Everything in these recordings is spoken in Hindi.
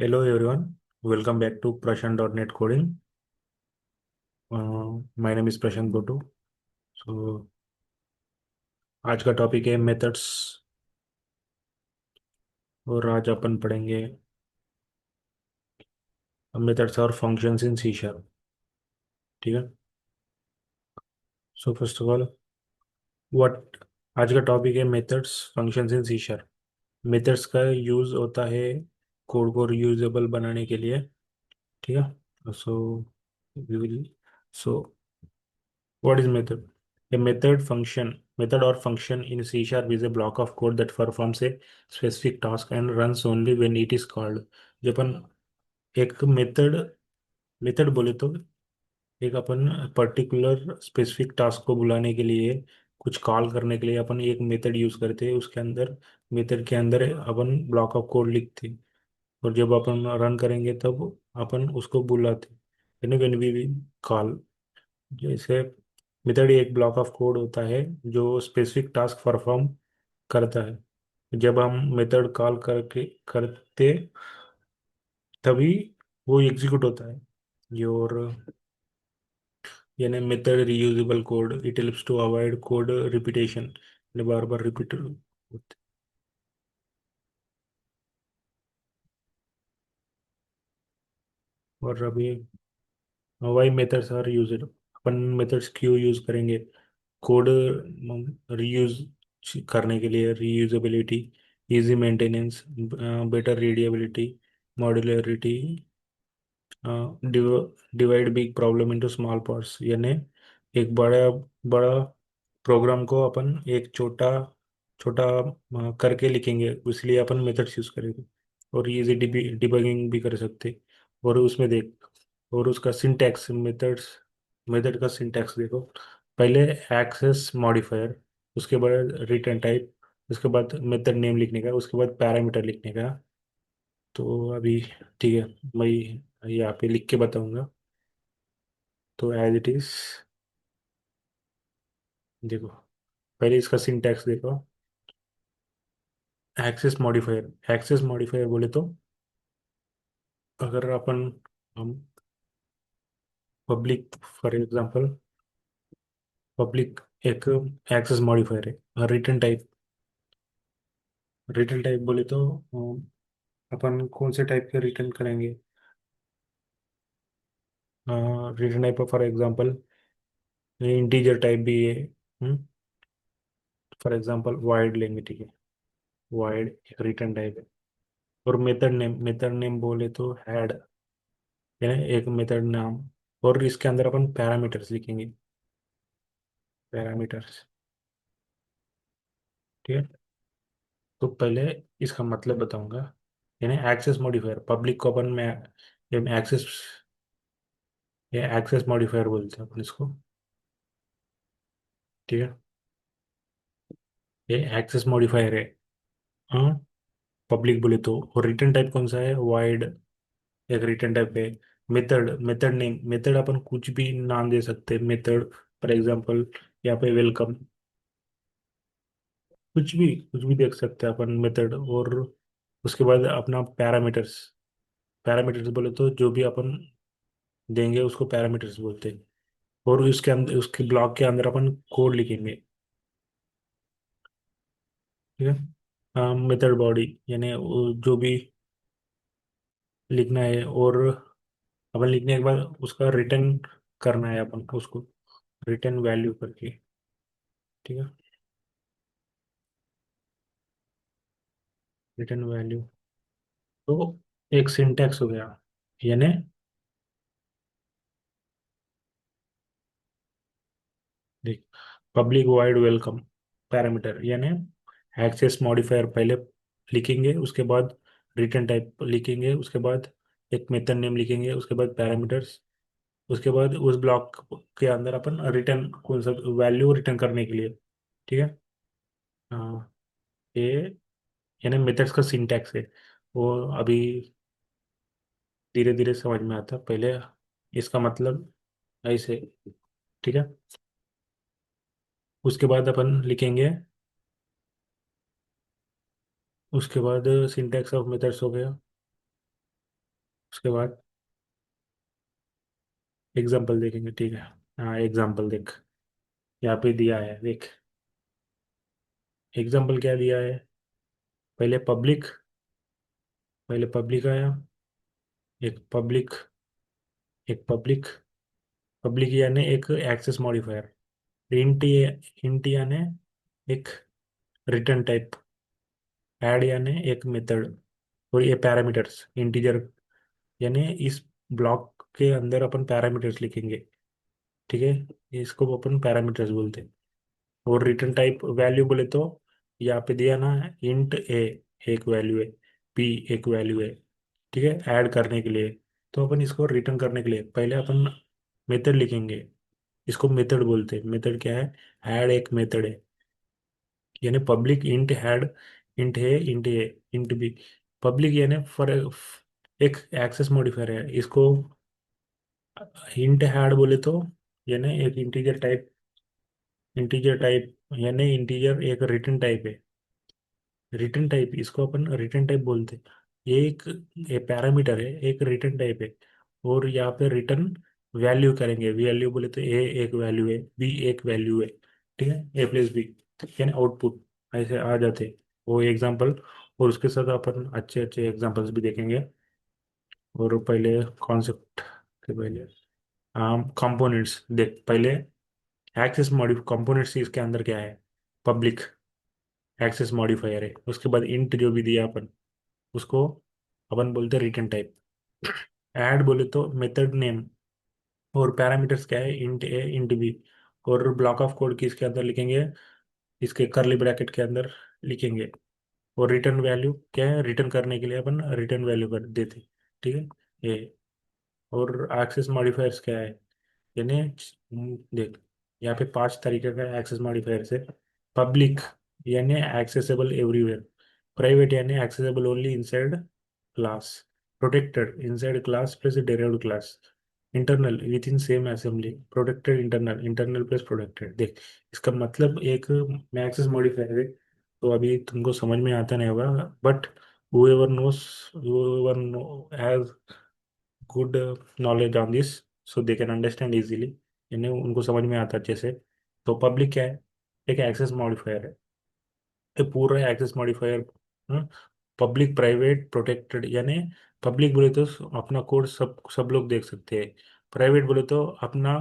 Hello everyone, welcome back to Prashant.net Coding. My name is Prashant Botu. So आज का टॉपिक है मेथड्स और आज अपन पढ़ेंगे मेथड्स और फंक्शंस इन सी शार्प। ठीक है। So first of all what आज का टॉपिक है methods functions in C sharp. Methods का यूज़ होता है कोड को रीयूजेबल बनाने के लिए। ठीक है। So we will so What is method? A method or function in C sharp is a block of code that performs a specific task and runs only when it is called. जब अपन एक मेथड बोले तो एक अपन पर्टिकुलर स्पेसिफिक टास्क को बुलाने के लिए कुछ कॉल करने के लिए अपन एक मेथड यूज करते हैं। उसके अंदर मेथड के अंदर अपन ब्लॉक ऑफ कोड लिखते हैं और जब अपन रन करेंगे तब अपन उसको बुलाते हैं व्हेन वी कॉल। जैसे मेथड एक ब्लॉक ऑफ कोड होता है जो स्पेसिफिक टास्क परफॉर्म करता है। जब हम मेथड कॉल करके करते तभी वो एग्जीक्यूट होता है। योर यानी method reusable code it helps to avoid code repetition, बार बार रिपीट होते। और अभी वाई मेथड्स आर यूज्ड, अपन मेथड्स क्यों यूज करेंगे? कोड रीयूज करने के लिए, reusability, easy maintenance, better readability, modularity, divide big problem into small parts. यानी एक बड़ा बड़ा प्रोग्राम को अपन एक छोटा छोटा करके लिखेंगे, इसलिए अपन मेथड्स यूज करेंगे। और इजी डिबगिंग भी कर सकते। और उसमें देख, और उसका सिंटैक्स मेथड का सिंटैक्स देखो। पहले एक्सेस मॉडिफायर, उसके बाद रिटर्न टाइप, उसके बाद मेथड नेम लिखने का, उसके बाद पैरामीटर लिखने का। तो अभी ठीक है, मैं यहाँ पे लिख के बताऊंगा। तो एज इट इज देखो, पहले इसका सिंटैक्स देखो। एक्सेस मॉडिफायर बोले तो अगर अपन हम पब्लिक, फॉर एग्जांपल पब्लिक एक एक्सेस मॉडिफायर है। रिटर्न टाइप बोले तो अपन कौन से टाइप के रिटर्न करेंगे? Return type for example integer type भी है। फॉर एग्जांपल वाइड लेंगे, ठीक है। वाइड एक रिटर्न टाइप है। और मेथड नेम बोले तो हैड, यानी एक मेथड नाम। और इसके अंदर अपन पैरामीटर्स लिखेंगे, पैरामीटर्स। ठीक है। तो पहले इसका मतलब बताऊंगा। यानी एक्सेस मॉडिफायर पब्लिक को अपन में ये एक्सेस मॉडिफायर बोलते हैं अपन इसको। ठीक है। ये एक्सेस मॉडिफायर है। हाँ, पब्लिक बोले तो। और रिटर्न टाइप कौन सा है? वाइड एक रिटर्न टाइप है। मेथड अपन कुछ भी नाम दे सकते हैं मेथड। फॉर एग्जांपल यहाँ पे वेलकम, कुछ भी देख सकते हैं अपन मेथड। और उसके बाद अपना पैरामीटर्स, पैरामीटर्स बोले तो जो भी अपन देंगे उसको पैरामीटर्स बोलते हैं। और उसके अंदर उसके ब्लॉक के अंदर अपन कोड लिखेंगे। ठीक है। मेथड बॉडी यानी वो जो भी लिखना है। और अपन लिखने के बाद उसका रिटर्न करना है अपन उसको, रिटर्न वैल्यू करके। ठीक है। रिटर्न वैल्यू तो एक सिंटैक्स हो गया। यानी देख, पब्लिक वाइड वेलकम पैरामीटर, यानी एक्सेस मॉडिफायर पहले लिखेंगे, उसके बाद रिटर्न टाइप लिखेंगे, उसके बाद एक मेथड नेम लिखेंगे, उसके बाद पैरामीटर्स, उसके बाद उस ब्लॉक के अंदर अपन रिटर्न कौन सा वैल्यू रिटर्न करने के लिए। ठीक है। हाँ, ये यानी मेथड्स का सिंटैक्स है। वो अभी धीरे धीरे समझ में आता, पहले इसका मतलब ऐसे। ठीक है। उसके बाद अपन लिखेंगे, उसके बाद सिंटैक्स ऑफ मेथड्स हो गया। उसके बाद एग्जाम्पल देखेंगे, ठीक है। हाँ, एग्जाम्पल देख, यहाँ पे दिया है, देख एग्जाम्पल क्या दिया है। पहले पब्लिक, पहले पब्लिक आया, एक पब्लिक, एक पब्लिक, पब्लिक यानी एक एक्सेस मॉडिफायर। इंट, इंट यानी एक रिटर्न टाइप, ऐड यानी एक मेथड, और ये पैरामीटर्स इंटीजर, यानी इस ब्लॉक के अंदर अपन पैरामीटर्स लिखेंगे, ठीक है, इसको अपन पैरामीटर्स बोलते हैं। और रिटर्न टाइप वैल्यू बोले तो यहाँ पे दिया ना, इंट ए एक वैल्यू है, पी एक वैल्यू है, ठीक है, ऐड करने के लिए। तो अपन इसको रिटर्न करने के लिए पहले अपन मेथड लिखेंगे, इसको मेथड बोलते हैं। मेथड क्या है, ऐड एक मेथड है, यानी पब्लिक इंट हैड, इंट है, int A, int B. Public यानी फॉर एक एक्सेस मॉडिफायर है, इसको इंट हैड बोले तो यानी एक इंटीजर टाइप, इंटीजर टाइप यानी इंटीजर एक रिटर्न टाइप है। रिटर्न टाइप, इसको अपन रिटर्न टाइप बोलते हैं। ये एक पैरामीटर है, एक रिटर्न टाइप है। और यहाँ पे रिटर्न वैल्यू करेंगे, वैल्यू बोले तो ए एक वैल्यू है, बी एक वैल्यू है, ठीक है, ए प्लस बी, यानी आउटपुट ऐसे आ जाते हैं वो एग्जांपल। और उसके साथ अपन अच्छे अच्छे एग्जांपल्स भी देखेंगे। और पहले कॉन्सेप्ट के पहले कंपोनेंट्स देख पहले। एक्सेस मॉडिफ कंपोनेंट्स इसके अंदर क्या है, पब्लिक एक्सेस मॉडिफायर है। उसके बाद इंट जो भी दिया अपन, उसको अपन बोलते हैं रिटर्न टाइप। ऐड बोले तो मेथड नेम, और पैरामीटर्स क्या है, इंट ए इंट बी। और ब्लॉक ऑफ कोड किसके अंदर लिखेंगे, इसके करली ब्रैकेट के अंदर लिखेंगे। और रिटर्न वैल्यू क्या है, रिटर्न करने के लिए अपन रिटर्न वैल्यू कर देते, ठीक है ये। और एक्सेस मॉडिफायर्स क्या है, यानी देख यहाँ पे 5 तरीके का एक्सेस मॉडिफायर है। पब्लिक यानी एक्सेसिबल एवरीवेयर, प्राइवेट यानी accessible only inside class, protected inside class plus derived class, internal with in same assembly, protected internal, internal plus protected. देख इसका मतलब एक एक्सेस मॉडिफायर है, तो अभी तुमको समझ में आता नहीं होगा, but whoever knows, whoever know has good knowledge on this, so they can understand easily, यानी उनको समझ में आता अच्छे से। तो पब्लिक क्या है, एक एक्सेस मॉडिफायर है, ये पूरा access modifier. Public private protected, यानी पब्लिक बोले तो अपना कोड सब सब लोग देख सकते हैं। प्राइवेट बोले तो अपना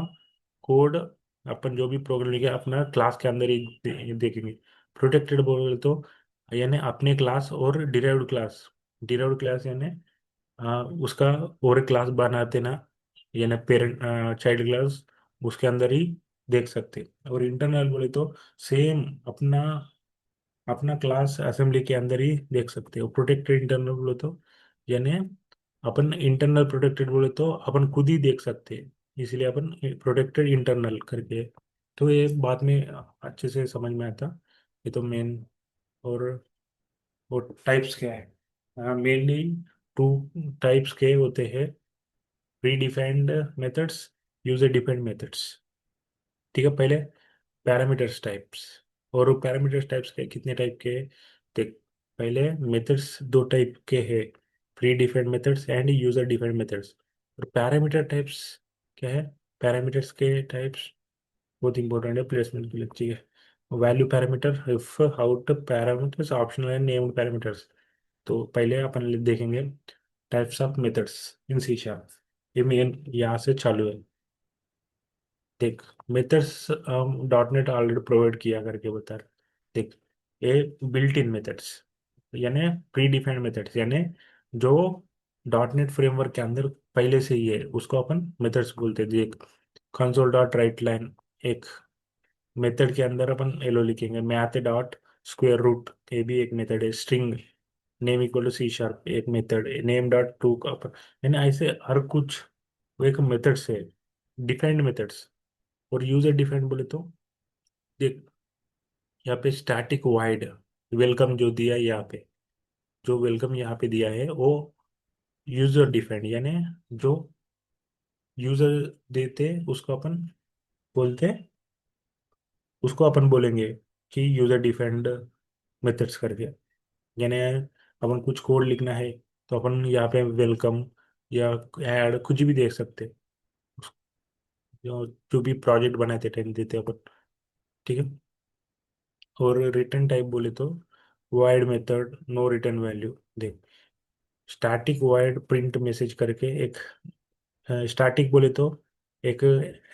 कोड, अपन जो भी प्रोग्राम लिखे अपना क्लास के अंदर ही देखेंगे। प्रोटेक्टेड बोले तो यानी अपने क्लास और डिराइव्ड क्लास, डिराइव्ड क्लास यानी उसका और एक क्लास बनाते ना, यानी पेरेंट चाइल्ड क्लास, उसके अंदर ही देख सकते। और इंटरनल बोले तो सेम अपना अपना क्लास असेंबली के अंदर ही देख सकते हो। प्रोटेक्टेड इंटरनल बोले तो यानी अपन इंटरनल प्रोटेक्टेड बोले तो अपन खुद ही देख सकते हैं, इसलिए अपन प्रोटेक्टेड इंटरनल करके। तो ये बाद में अच्छे से समझ में आता। ये तो मेन। और टाइप्स क्या है, मेनली 2 टाइप्स के होते हैं, pre defined methods, user defined methods, ठीक है। पहले पैरामीटर्स टाइप्स, और पैरामीटर्स टाइप्स के कितने टाइप के हैं? देख पहले मेथड्स 2 टाइप के हैं, pre defined methods and user defined methods. और पैरामीटर टाइप्स क्या है, पैरामीटर्स के टाइप्स बहुत इंपॉर्टेंट है प्लेसमेंट के लिए, ठीक है। Value parameter, if out parameters optional and named parameters. तो पहले अपन देखेंगे types of methods in C sharp, ये मेन यहाँ से चालू है। देख मेथड्स हम डॉट नेट ऑलरेडी प्रोवाइड किया करके बता रहे। देख ये बिल्ट इन मेथड्स, यानी प्री डिफाइंड मेथड्स, यानी जो डॉट नेट फ्रेमवर्क के अंदर पहले से ही है, उसको अपन मेथड्स बोलते हैं। देख कंसोल डॉट राइट लाइन, एक मेथड के अंदर अपन एलो लिखेंगे। मैथ डॉट स्क्वायर रूट, ये भी एक मेथड है। String name equal to C sharp, एक मेथड है। नेम डॉट टू का, यानी ऐसे हर कुछ वो एक मेथड्स है, डिफाइंड मेथड्स। और यूजर डिफाइंड बोले तो देख यहाँ पे स्टैटिक वाइड वेलकम जो दिया है, यहाँ पे जो वेलकम यहाँ पे दिया है वो यूजर डिफाइंड, यानी जो यूजर देते उसको अपन बोलते हैं, उसको अपन बोलेंगे कि यूजर डिफाइंड मेथड्स करके। यानी अपन कुछ कोड लिखना है, तो अपन यहाँ पे वेलकम या ऐड कुछ भी देख सकते, जो भी प्रोजेक्ट बनाते टाइम देते अपन। ठीक है। और रिटर्न टाइप बोले तो void method, no return value. देख, स्टैटिक वाइड प्रिंट मैसेज करके एक, स्टैटिक बोले तो एक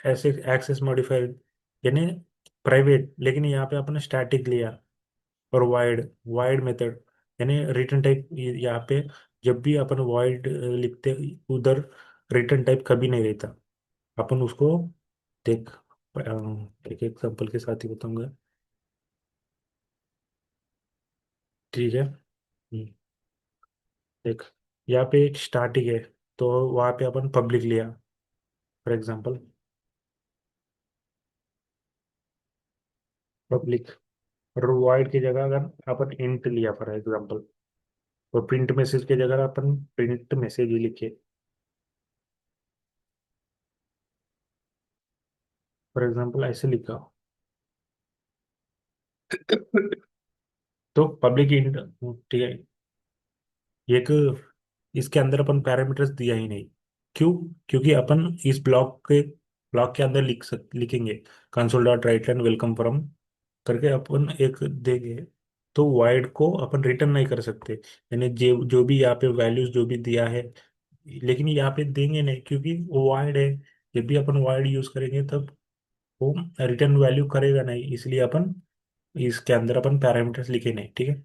ऐसे एक्सेस मॉडिफायर, यानी प्राइवेट, लेकिन यहाँ पे आपने स्टैटिक लिया। और वाइड, वाइड मेथड यानी रिटर्न टाइप, यहाँ पे जब भी अपन वाइड लिखते, उधर रिटर्न टाइप कभी नहीं रहता। अपन उसको देख, एक एग्जांपल के साथ ही बताऊंगा। ठीक है। देख, यहाँ पे एक स्टैटिक है, तो वहाँ पे अपन पब्लिक लिया फॉर एग्जांपल, पब्लिक। और वाइड की जगह अगर अपन इंट लिया फॉर एग्जांपल, और प्रिंट मैसेज की जगह अपन प्रिंट मैसेज ही लिखे फॉर एग्जांपल, ऐसे लिखा। तो पब्लिक इंट, ठीक है। एक, इसके अंदर अपन पैरामीटर्स दिया ही नहीं। क्यों? क्योंकि अपन इस ब्लॉक के अंदर लिखेंगे console dot write line welcome from करके अपन एक देंगे। तो वाइड को अपन रिटर्न नहीं कर सकते, यानी जो जो भी यहाँ पे वैल्यूज जो भी दिया है, लेकिन यहाँ पे देंगे नहीं क्योंकि वो वाइड है। जब भी अपन वाइड यूज करेंगे तब वो रिटर्न वैल्यू करेगा नहीं, इसलिए अपन इसके अंदर अपन पैरामीटर्स लिखे नहीं। ठीक है।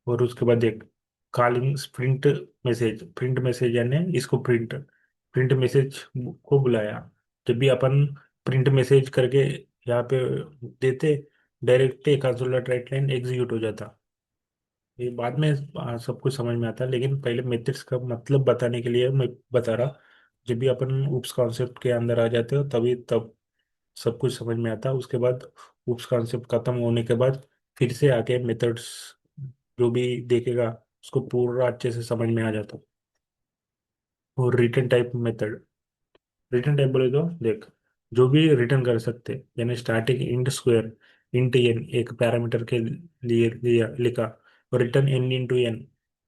और उसके बाद देख, calling print message, print message यानी इसको प्रिंट, प्रिंट मैसेज को बुलाया। जब भी अपन प्रिंट मैसेज करके यहाँ पे देते, direct console dot write line execute हो जाता। ये बाद में सब कुछ समझ में आता, लेकिन पहले मेथड्स का मतलब बताने के लिए मैं बता रहा। जब भी अपन उप्स कॉन्सेप्ट के अंदर आ जाते हो तभी तब सब कुछ समझ में आता। उसके बाद उप्स कॉन्सेप्ट खत्म होने के बाद फिर से आके मेथड्स जो भी देखेगा उसको पूरा अच्छे से समझ में आ जाता। और return type method, return type बोले तो देख, जो भी रिटर्न कर सकते, यानी static int square, int n एक पैरामीटर के लिए लिया लिखा, और return n into n.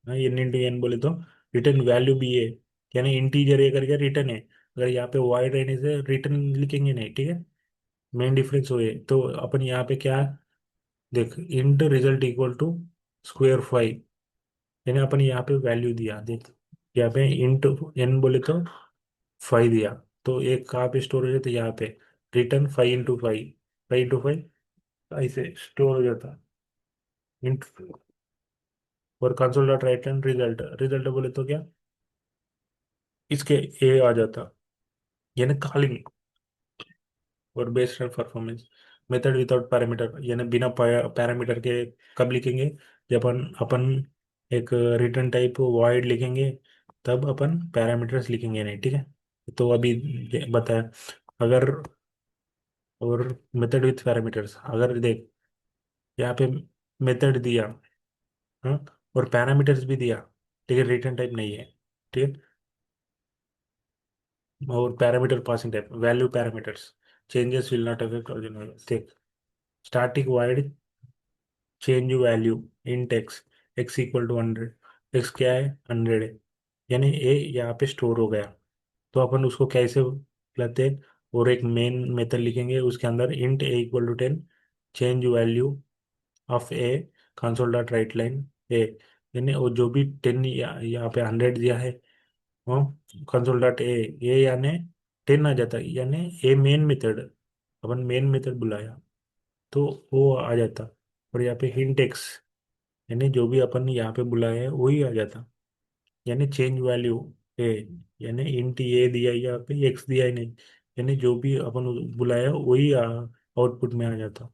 N into n बोले तो रिटर्न वैल्यू भी है, यानी इंटीजर ये करके रिटर्न है। अगर यहाँ पे वाइड रहने से रिटर्न लिखेंगे नहीं। ठीक है। मेन डिफरेंस वो है। तो अपन यहाँ पे क्या, देख, int result equal to square five, यानी अपन यहाँ पे वैल्यू दिया। देख, यहाँ पे इंट एन बोले तो फाइव दिया, तो एक कहाँ पे स्टोर हो जाता है, यहाँ पे return five into five, five into five ऐसे स्टोर हो जाता इंट। और console dot right and result, result बोले तो क्या, इसके ए आ जाता, यानी कॉलिंग। और based on performance, method without parameter, यानी बिना पैरामीटर के कब लिखेंगे, जब अपन अपन एक रिटर्न टाइप वाइड लिखेंगे, तब अपन पैरामीटर्स लिखेंगे नहीं। ठीक है। तो अभी बताया। अगर, और मेथड विथ पैरामीटर्स, अगर देख यहाँ पे मेथड दिया, हाँ, और पैरामीटर्स भी दिया, लेकिन रिटर्न टाइप नहीं है। ठीक है। और parameter passing type value parameters, changes will not affect original. देख, static void change value int X, X equal to hundred, X क्या है, हंड्रेड है, यानी ए यहाँ पे स्टोर हो गया। तो अपन उसको कैसे लाते हैं, और एक मेन मेथड लिखेंगे उसके अंदर int A equal to ten, change value of A console dot write line A, यानी वो जो भी टेन यहाँ पे हंड्रेड दिया है, वो कंसोल डॉट ए यानी टेन आ जाता है, यानी ए मेन मेथड, अपन मेन मेथड बुलाया तो वो आ जाता। और यहाँ पे हिंट एक्स, यानी जो भी अपन यहाँ पे बुलाया है वही आ जाता, यानी चेंज वैल्यू ए, यानी इंट ए दिया है यहाँ पे, एक्स दिया ही नहीं, यानी जो भी अपन बुलाया वही आउटपुट में आ जाता।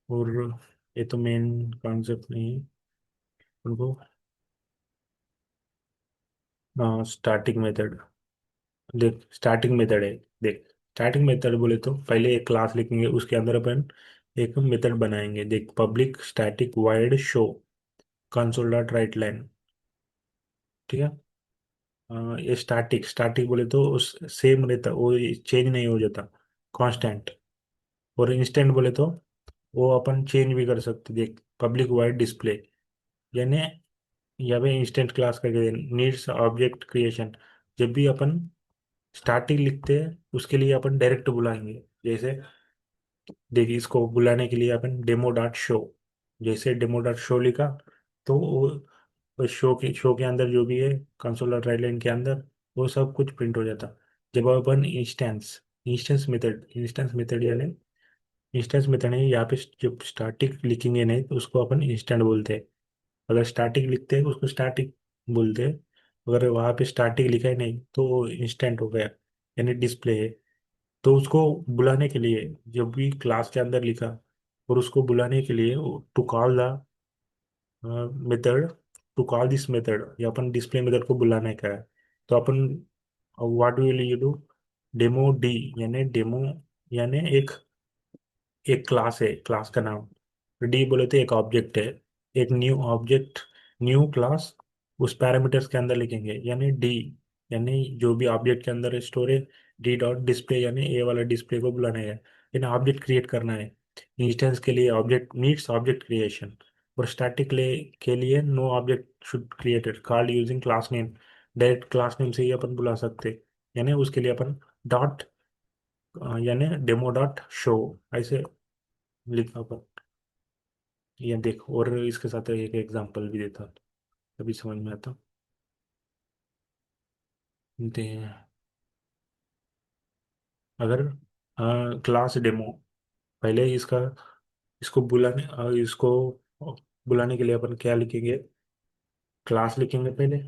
और ये तो मेन कॉन्सेप्ट नहीं है उनको। स्टार्टिंग मेथड, देख स्टार्टिंग मेथड है। देख, स्टार्टिंग मेथड बोले तो पहले एक क्लास लिखेंगे, उसके अंदर अपन एक मेथड बनाएंगे। देख, public static wide show console dot write line. ठीक है। ये स्टैटिक, स्टैटिक बोले तो उस सेम रहता, वो चेंज नहीं हो जाता, कांस्टेंट। और इंस्टेंट बोले तो वो अपन चेंज भी कर सकते। देख, पब्लिक वाइड डिस्प्ले, यानी या फिर इंस्टेंट क्लास करके नीड्स ऑब्जेक्ट क्रिएशन। जब भी अपन स्टार्टिंग लिखते हैं उसके लिए अपन डायरेक्ट बुलाएंगे। जैसे देखिए, इसको बुलाने के लिए अपन डेमो डॉट शो, जैसे डेमो डॉट शो लिखा तो वो शो के अंदर जो भी है कंसोल राइट लाइन के अंदर वो सब कुछ प्रिंट हो जाता। जब अपन इंस्टेंस मेथड यानी इंस्टेंस मेथड है यहाँ पे जब स्टैटिक लिखेंगे नहीं तो उसको अपन इंस्टेंट बोलते हैं। अगर स्टैटिक लिखते हैं उसको स्टैटिक बोलते हैं। अगर वहाँ पे स्टैटिक लिखा ही नहीं तो वो इंस्टेंट हो गया, यानी डिस्प्ले है। तो उसको बुलाने के लिए जब भी क्लास के अंदर लिखा और उसको बुलाने के लिए to call the method, to call this method या अपन डिस्प्ले मेथड को बुलाने का है। तो अपन what will you do, demo D, यानी डेमो यानी एक क्लास है, क्लास का नाम। डी बोले तो एक ऑब्जेक्ट है, एक न्यू ऑब्जेक्ट, न्यू क्लास। उस पैरामीटर्स के अंदर लिखेंगे यानी डी, यानी जो भी ऑब्जेक्ट के अंदर स्टोर है। डी डॉट डिस्प्ले यानी ए वाला डिस्प्ले को बुलाना है, यानी ऑब्जेक्ट क्रिएट करना है। इंस्टेंस के लिए ऑब्जेक्ट नीड्स ऑब्जेक्ट क्रिएशन, और स्टैटिक के लिए no object should created called using class name. Direct class name से ही अपन बुला सकते, यानी उसके लिए अपन डॉट यानी डेमो डॉट शो ऐसे लिखना पर। ये देख, और इसके साथ एक एग्जांपल भी देता तभी समझ में आता। दे अगर क्लास डेमो, पहले इसको बुलाने के लिए अपन क्या लिखेंगे, क्लास लिखेंगे पहले,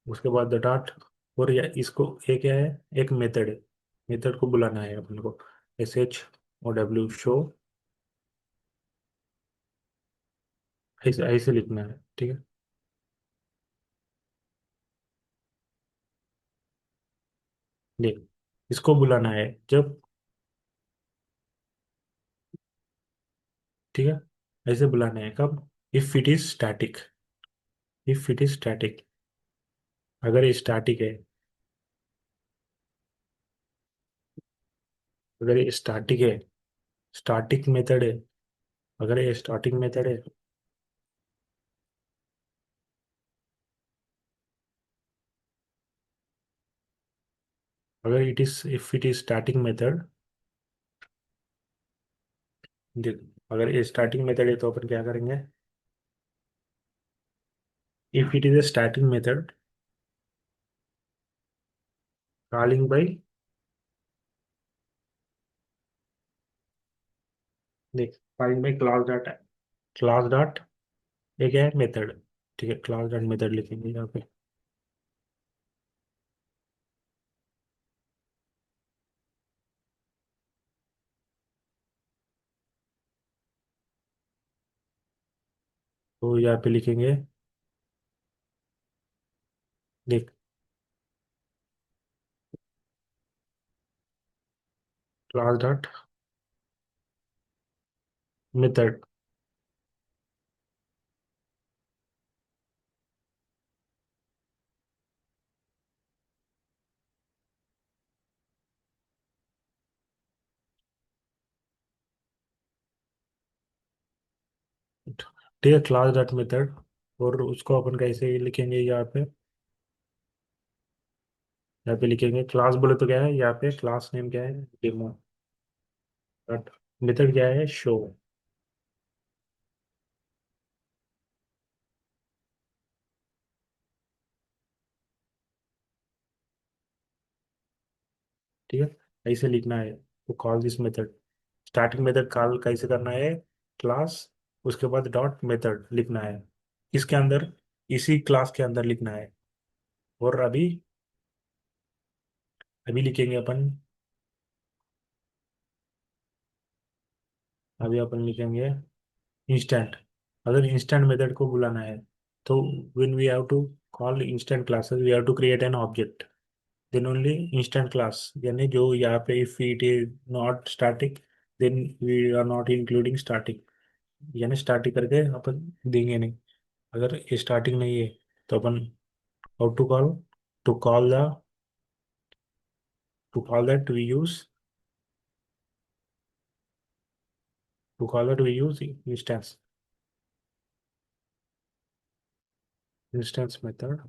उसके बाद द डॉट, और या इसको ये क्या है, एक मेथड है। मेथड को बुलाना है अपन को, SHOW शो, ऐसे ऐसे लिखना है, ठीक है। देख, इसको बुलाना है जब, ठीक है, ऐसे बुलाना है कब, if it is static, if it is static, अगर ये स्टैटिक है, अगर ये स्टैटिक है, स्टैटिक मेथड है, अगर ये स्टार्टिंग मेथड है, अगर if it is starting method, देख, अगर ये स्टार्टिंग मेथड है तो अपन क्या करेंगे, if it is a starting method calling bye, देख, कॉलिंग बाय क्लास डॉट एक है मेथड, ठीक है, क्लास डॉट मेथड लिखेंगे यहाँ पे। तो यहाँ पे लिखेंगे, देख, क्लास डॉट मेथड, ठीक है, क्लास डॉट मेथड, और उसको अपन कैसे लिखेंगे यहाँ पे लिखेंगे क्लास बोले तो क्या है, यहाँ पे क्लास नेम क्या है, डेमो डॉट, मेथड क्या है, शो, ठीक है, ऐसे लिखना है। तो call this method, starting method call कैसे करना है, क्लास, उसके बाद डॉट मेथड लिखना है, इसके अंदर, इसी क्लास के अंदर लिखना है। और अभी अभी लिखेंगे अपन, अभी अपन लिखेंगे इंस्टेंट। अगर इंस्टेंट मेथड को बुलाना है तो when we have to call instant classes we have to create an object, then only instant class, यानी जो यहाँ पे if it is not static then we are not including static, यानी स्टार्टिंग करके अपन देंगे नहीं। अगर ये स्टार्टिंग नहीं है तो अपन how to call the to call that we use to call that we use instance. instance method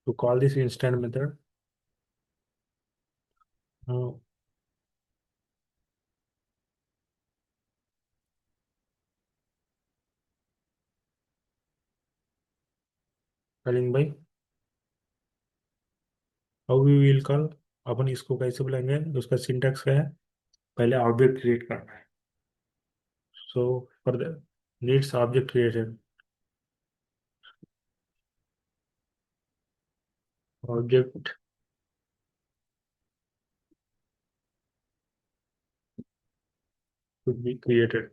to call this instance method. uh, calling by how we will call, अपन इसको कैसे बुलाएंगे, उसका सिंटैक्स क्या है, पहले ऑब्जेक्ट क्रिएट करना है। So for the needs object created, object should be created.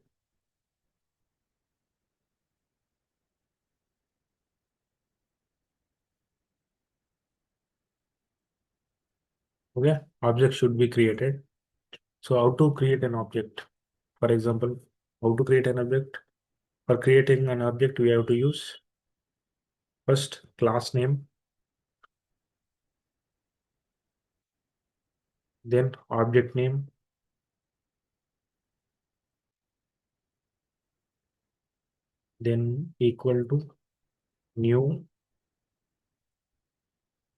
Okay, object should be created. So how to create an object? For example, how to create an object? For creating an object, we have to use first class name, then object name, then equal to new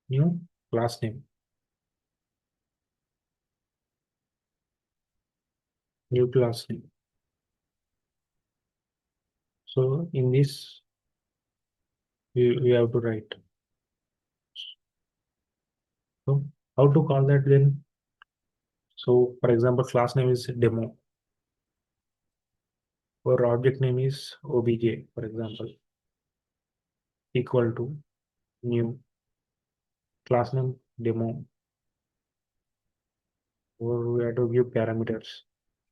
new class name, new class name. So in this, we have to write. So how to call that then? So for example, class name is demo, or object name is obj, for example, equal to new class name demo, or we have to give parameters.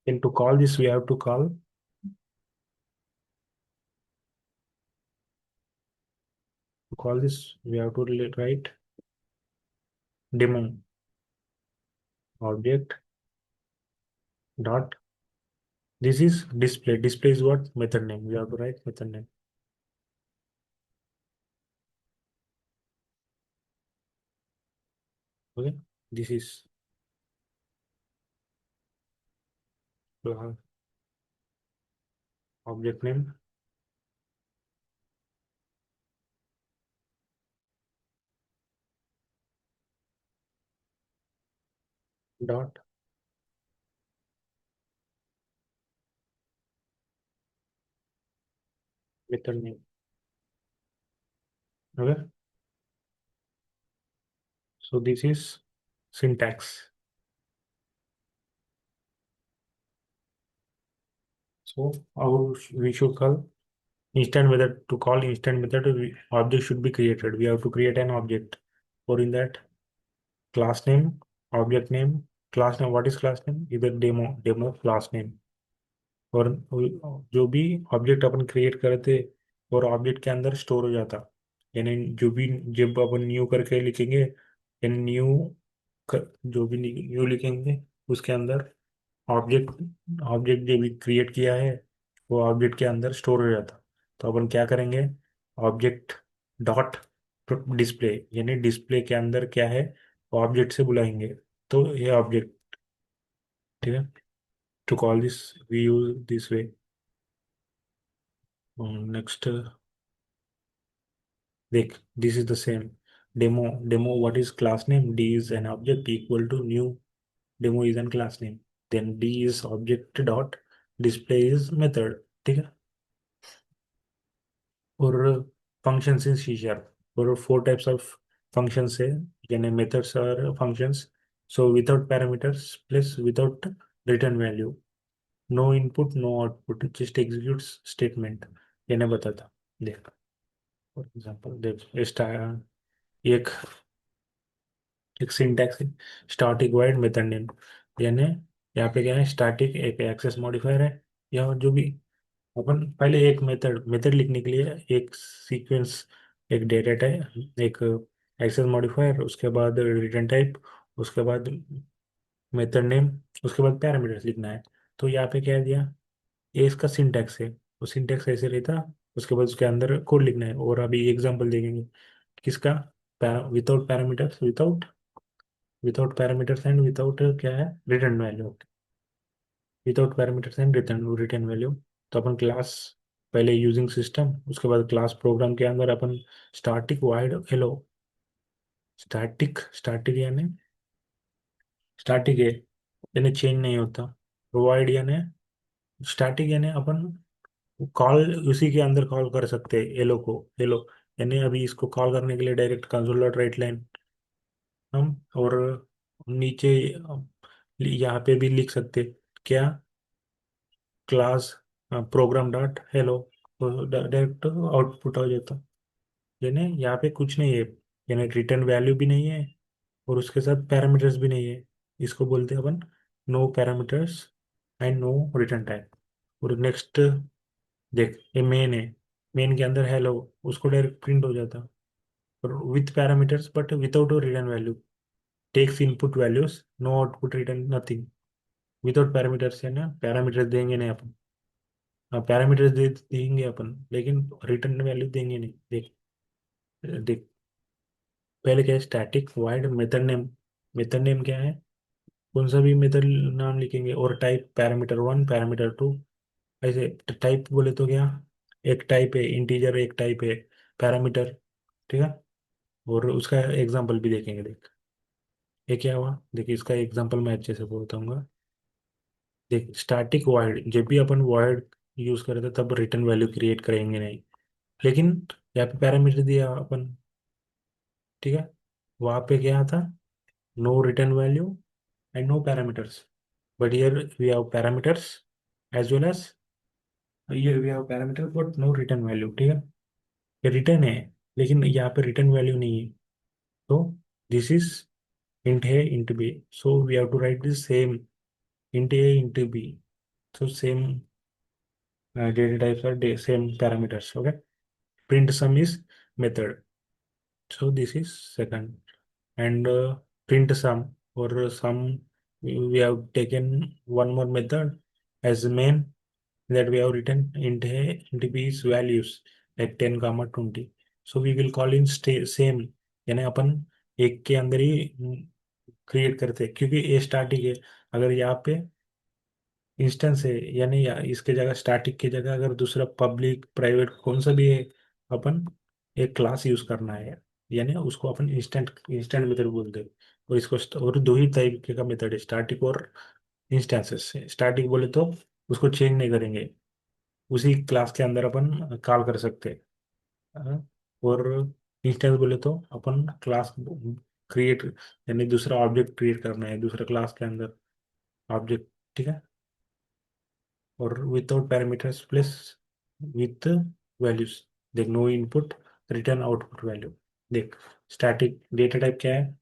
And to call this, we have to call this, we have to write demo object dot. This is display. Display is what? Method name. We have to write method name. Okay. This is object name dot method name. Okay. So this is syntax. So how we should call instant method. To call instant method, object should be created. We have to create an object. For in that, class name, object name, class name. What is class name? Either demo class name. और जो भी ऑब्जेक्ट अपन क्रिएट करते और ऑब्जेक्ट के अंदर स्टोर हो जाता, यानी जो भी जब अपन न्यू करके लिखेंगे, यानी न्यू जो भी न्यू लिखेंगे उसके अंदर ऑब्जेक्ट ऑब्जेक्ट जो भी क्रिएट किया है वो ऑब्जेक्ट के अंदर स्टोर हो जाता। तो अपन क्या करेंगे, ऑब्जेक्ट डॉट डिस्प्ले, यानी डिस्प्ले के अंदर क्या है ऑब्जेक्ट से बुलाएंगे, तो ये ऑब्जेक्ट। ठीक है, to call this we use this way. Next देख, this is the same demo what is class name, d is an object equal to new demo is an class name, then d is object dot display is method। ठीक है, और functions in C sharp और four types of functions है, यानी methods और functions। So without parameters plus without return value, no input no output, just executes statement। यानी बताता, देख फॉर एग्जांपल, देख एक एक सिंटैक्स है स्टैटिक वॉइड मेथड नेम, यानी यहाँ पे क्या है, स्टैटिक एक एक्सेस मॉडिफायर है, या जो भी अपन पहले एक मेथड मेथड लिखने के लिए एक सीक्वेंस, एक डेटा टाइप, एक एक्सेस मॉडिफायर, उसके बाद रिटर्न टाइप, उसके बाद मेथड नेम, उसके बाद पैरामीटर्स लिखना है। तो यहाँ पे क्या दिया, ये इसका सिंटैक्स है। तो सिंटैक्स ऐसे रहता, उसके बाद उसके अंदर कोड लिखना है। और अभी एग्जांपल देखेंगे किसका, without parameters, without parameters and without क्या है, return value, without parameters and return return value. तो अपन क्लास, पहले यूजिंग सिस्टम, उसके बाद क्लास प्रोग्राम के अंदर अपन स्टैटिक वाइड हेलो, स्टैटिक यानी स्टैटिक है यानी चेंज नहीं होता, प्रोवाइड यानी स्टैटिक यानी अपन कॉल उसी के अंदर कॉल कर सकते हैं एलो को, एलो यानी अभी इसको कॉल करने के लिए direct console dot write line हम, और नीचे यहाँ पे भी लिख सकते क्या, क्लास प्रोग्राम डॉट हेलो, तो डायरेक्ट आउटपुट हो जाता। यानी यहाँ पे कुछ नहीं है, यानी रिटर्न वैल्यू भी नहीं है और उसके साथ पैरामीटर्स भी नहीं है। इसको बोलते हैं अपन no parameters and no return type. और नेक्स्ट देख, ये मेन है, मेन के अंदर हेलो, उसको डायरेक्ट प्रिंट हो जाता। और with parameters but without return value, takes input values, no output return nothing. Without parameters है ना, पैरामीटर्स देंगे नहीं अपन, हाँ पैरामीटर्स दे देंगे अपन लेकिन रिटर्न वैल्यू देंगे नहीं। देख, देख पहले क्या है, static void method name, method name क्या है, कौन सा भी मेथड नाम लिखेंगे, और type parameter one parameter two, ऐसे टाइप बोले तो क्या, एक टाइप है इंटीजर, एक टाइप है पैरामीटर, ठीक है। और उसका एग्जांपल भी देखेंगे। देख ये क्या हुआ, देखिए इसका एग्जांपल मैं अच्छे से बोलता हूँ। देख स्टैटिक वाइड, जब भी अपन वाइड यूज करते तब रिटर्न वैल्यू क्रिएट करेंगे नहीं, लेकिन यहाँ पे पैरामीटर दिया अपन, ठीक है, वहाँ पे क्या था, no return value and no parameters, but here we have parameters as well as, here we have parameter but no return value, ठीक है। ये रिटर्न है लेकिन यहाँ पे रिटर्न वैल्यू नहीं है, तो this is int a int b, so we have to write this same int a int b, so same data types are same parameters, okay. Print sum is method, so this is second. And print sum, or sum, we have taken one more method as main, that we have written int a int b is values like 10 comma 20, so we will call in same, यानी अपन एक के अंदर ही क्रिएट करते हैं क्योंकि ये स्टैटिक है। अगर यहाँ पे इंस्टेंस है यानी इसके जगह, स्टैटिक की जगह अगर दूसरा पब्लिक प्राइवेट कौन सा भी है, अपन एक क्लास यूज करना है, यानी उसको अपन इंस्टेंट इंस्टेंट मेथड बोलते हैं। और इसको और दो ही तरीके का मेथड है, स्टैटिक और इंस्टेंसेस। स्टैटिक बोले तो उसको चेंज नहीं करेंगे, उसी क्लास के अंदर अपन कॉल कर सकते हैं। हाँ, और इंस्टेंस बोले तो अपन क्लास क्रिएट, यानी दूसरा ऑब्जेक्ट क्रिएट करना है दूसरा क्लास के अंदर ऑब्जेक्ट, ठीक है। और without parameters plus with values, देख no input return output value. देख स्टैटिक डेटा टाइप क्या है,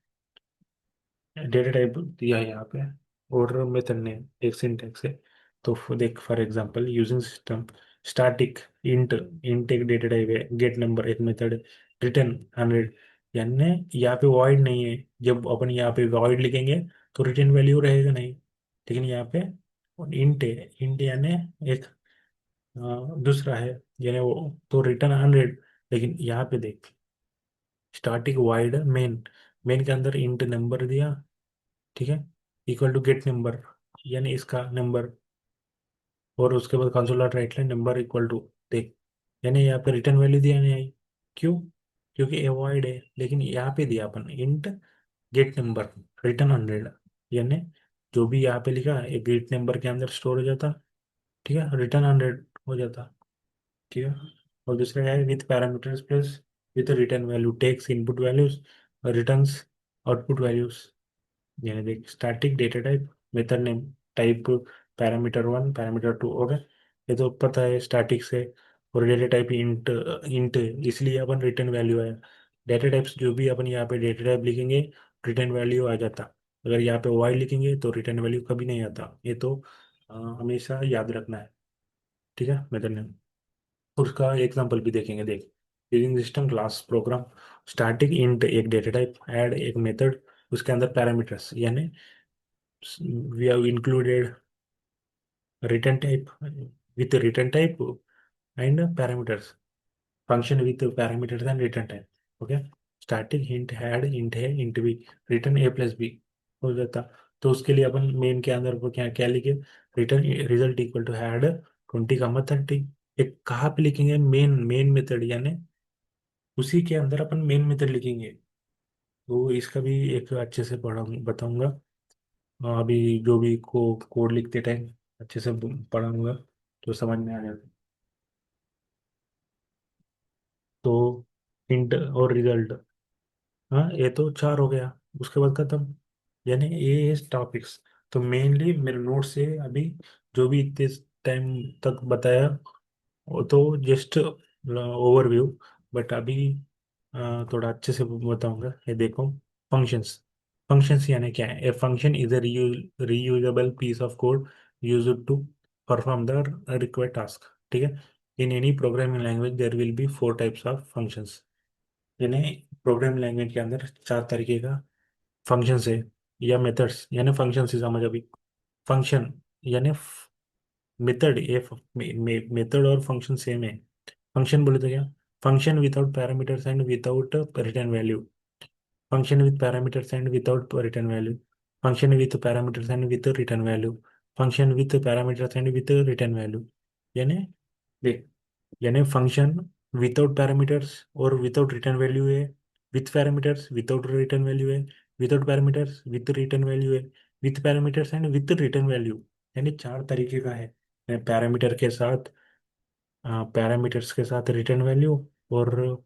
डेटा टाइप दिया है यहाँ पे, और मेथड नेम एक सिंटेक्स है। तो देख for example using system static int, int एक डेटा टाइप है, गेट नंबर एक मेथड, रिटर्न 100, यानी यहाँ पे वॉइड नहीं है। जब अपन यहाँ पे वॉइड लिखेंगे तो रिटर्न वैल्यू रहेगा नहीं, लेकिन यहाँ पे इंट है, इंट यानी एक दूसरा है, यानी वो तो रिटर्न 100। लेकिन यहाँ पे देख स्टैटिक वाइड मेन, मेन के अंदर इंट नंबर दिया, ठीक है, इक्वल टू गेट नंबर यानी इसका नंबर, और उसके बाद console dot write line number equal to, देख यानी यहाँ पे रिटर्न वैल्यू दिया नहीं आई, क्यों, क्योंकि अवॉइड है। लेकिन यहाँ पे दिया अपन इंट गेट नंबर रिटर्न 100, यानी जो भी यहाँ पे लिखा एक गेट नंबर के अंदर स्टोर हो जाता, ठीक है, रिटर्न 100 हो जाता, ठीक है। और दूसरा है with parameters plus with return value, takes input values returns output values. यानी देख static data type method name type parameter one parameter two, okay, ये तो पता है स्टैटिक से। और डेटा टाइप इंट, इंट इसलिए अपन रिटर्न वैल्यू है। डेटा टाइप्स जो भी अपन यहाँ पे डेटा टाइप लिखेंगे रिटर्न वैल्यू आ जाता, अगर यहाँ पे वाई लिखेंगे तो रिटर्न वैल्यू कभी नहीं आता, ये तो हमेशा याद रखना है, ठीक है। मेथड नेम, उसका एग्जांपल भी देखेंगे। देख using system class program static int एक डेटा टाइप, ऐड एक मेथड, उसके अंदर पैरामीटर्स, यानी we have included return type with the return type and parameters, function with parameters and return type. Okay, starting hint had int है इंट बी, रिटर्न ए प्लस बी हो जाता। तो उसके लिए अपन मेन के अंदर वो क्या क्या लिखे, return result equal to add 20 का 30। एक कहाँ पे लिखेंगे, मेन मेन मेथड, यानी उसी के अंदर अपन मेन मेथड लिखेंगे। तो इसका भी एक अच्छे से पढ़ा बताऊंगा। अभी जो भी कोड लिखते टाइम अच्छे से पढ़ाऊंगा तो समझ में आ जाता। तो हिंट और रिजल्ट, हाँ ये तो चार हो गया, उसके बाद खत्म, यानी ये टॉपिक्स। तो मेनली मेरे नोट से अभी जो भी इतने टाइम तक बताया वो तो जस्ट ओवरव्यू। बट अभी थोड़ा अच्छे से बताऊंगा। ये देखो, फंक्शंस। फंक्शंस यानी क्या है, a function is a reusable piece of code used to perform the required task. ठीक है, in any programming language there will be four types of functions. यानी प्रोग्रामिंग लैंग्वेज के अंदर चार तरीके का फंक्शंस है या मेथड्स, यानी फंक्शन से समझ अभी। फंक्शन यानी मेथड, ये मेथड और फंक्शन सेम है। फंक्शन बोले तो क्या, function without parameters and without return value. Function with parameters and without return value. Function with parameters and with return value. Function with parameters and with return value. यानी देख, यानी फंक्शन विदाउट पैरामीटर्स और विदाउट रिटर्न वैल्यू है, with parameters without return value है, without parameters with return value है, with parameters and with return value. यानी चार तरीके का है, पैरामीटर के साथ, पैरामीटर्स के साथ रिटर्न वैल्यू, और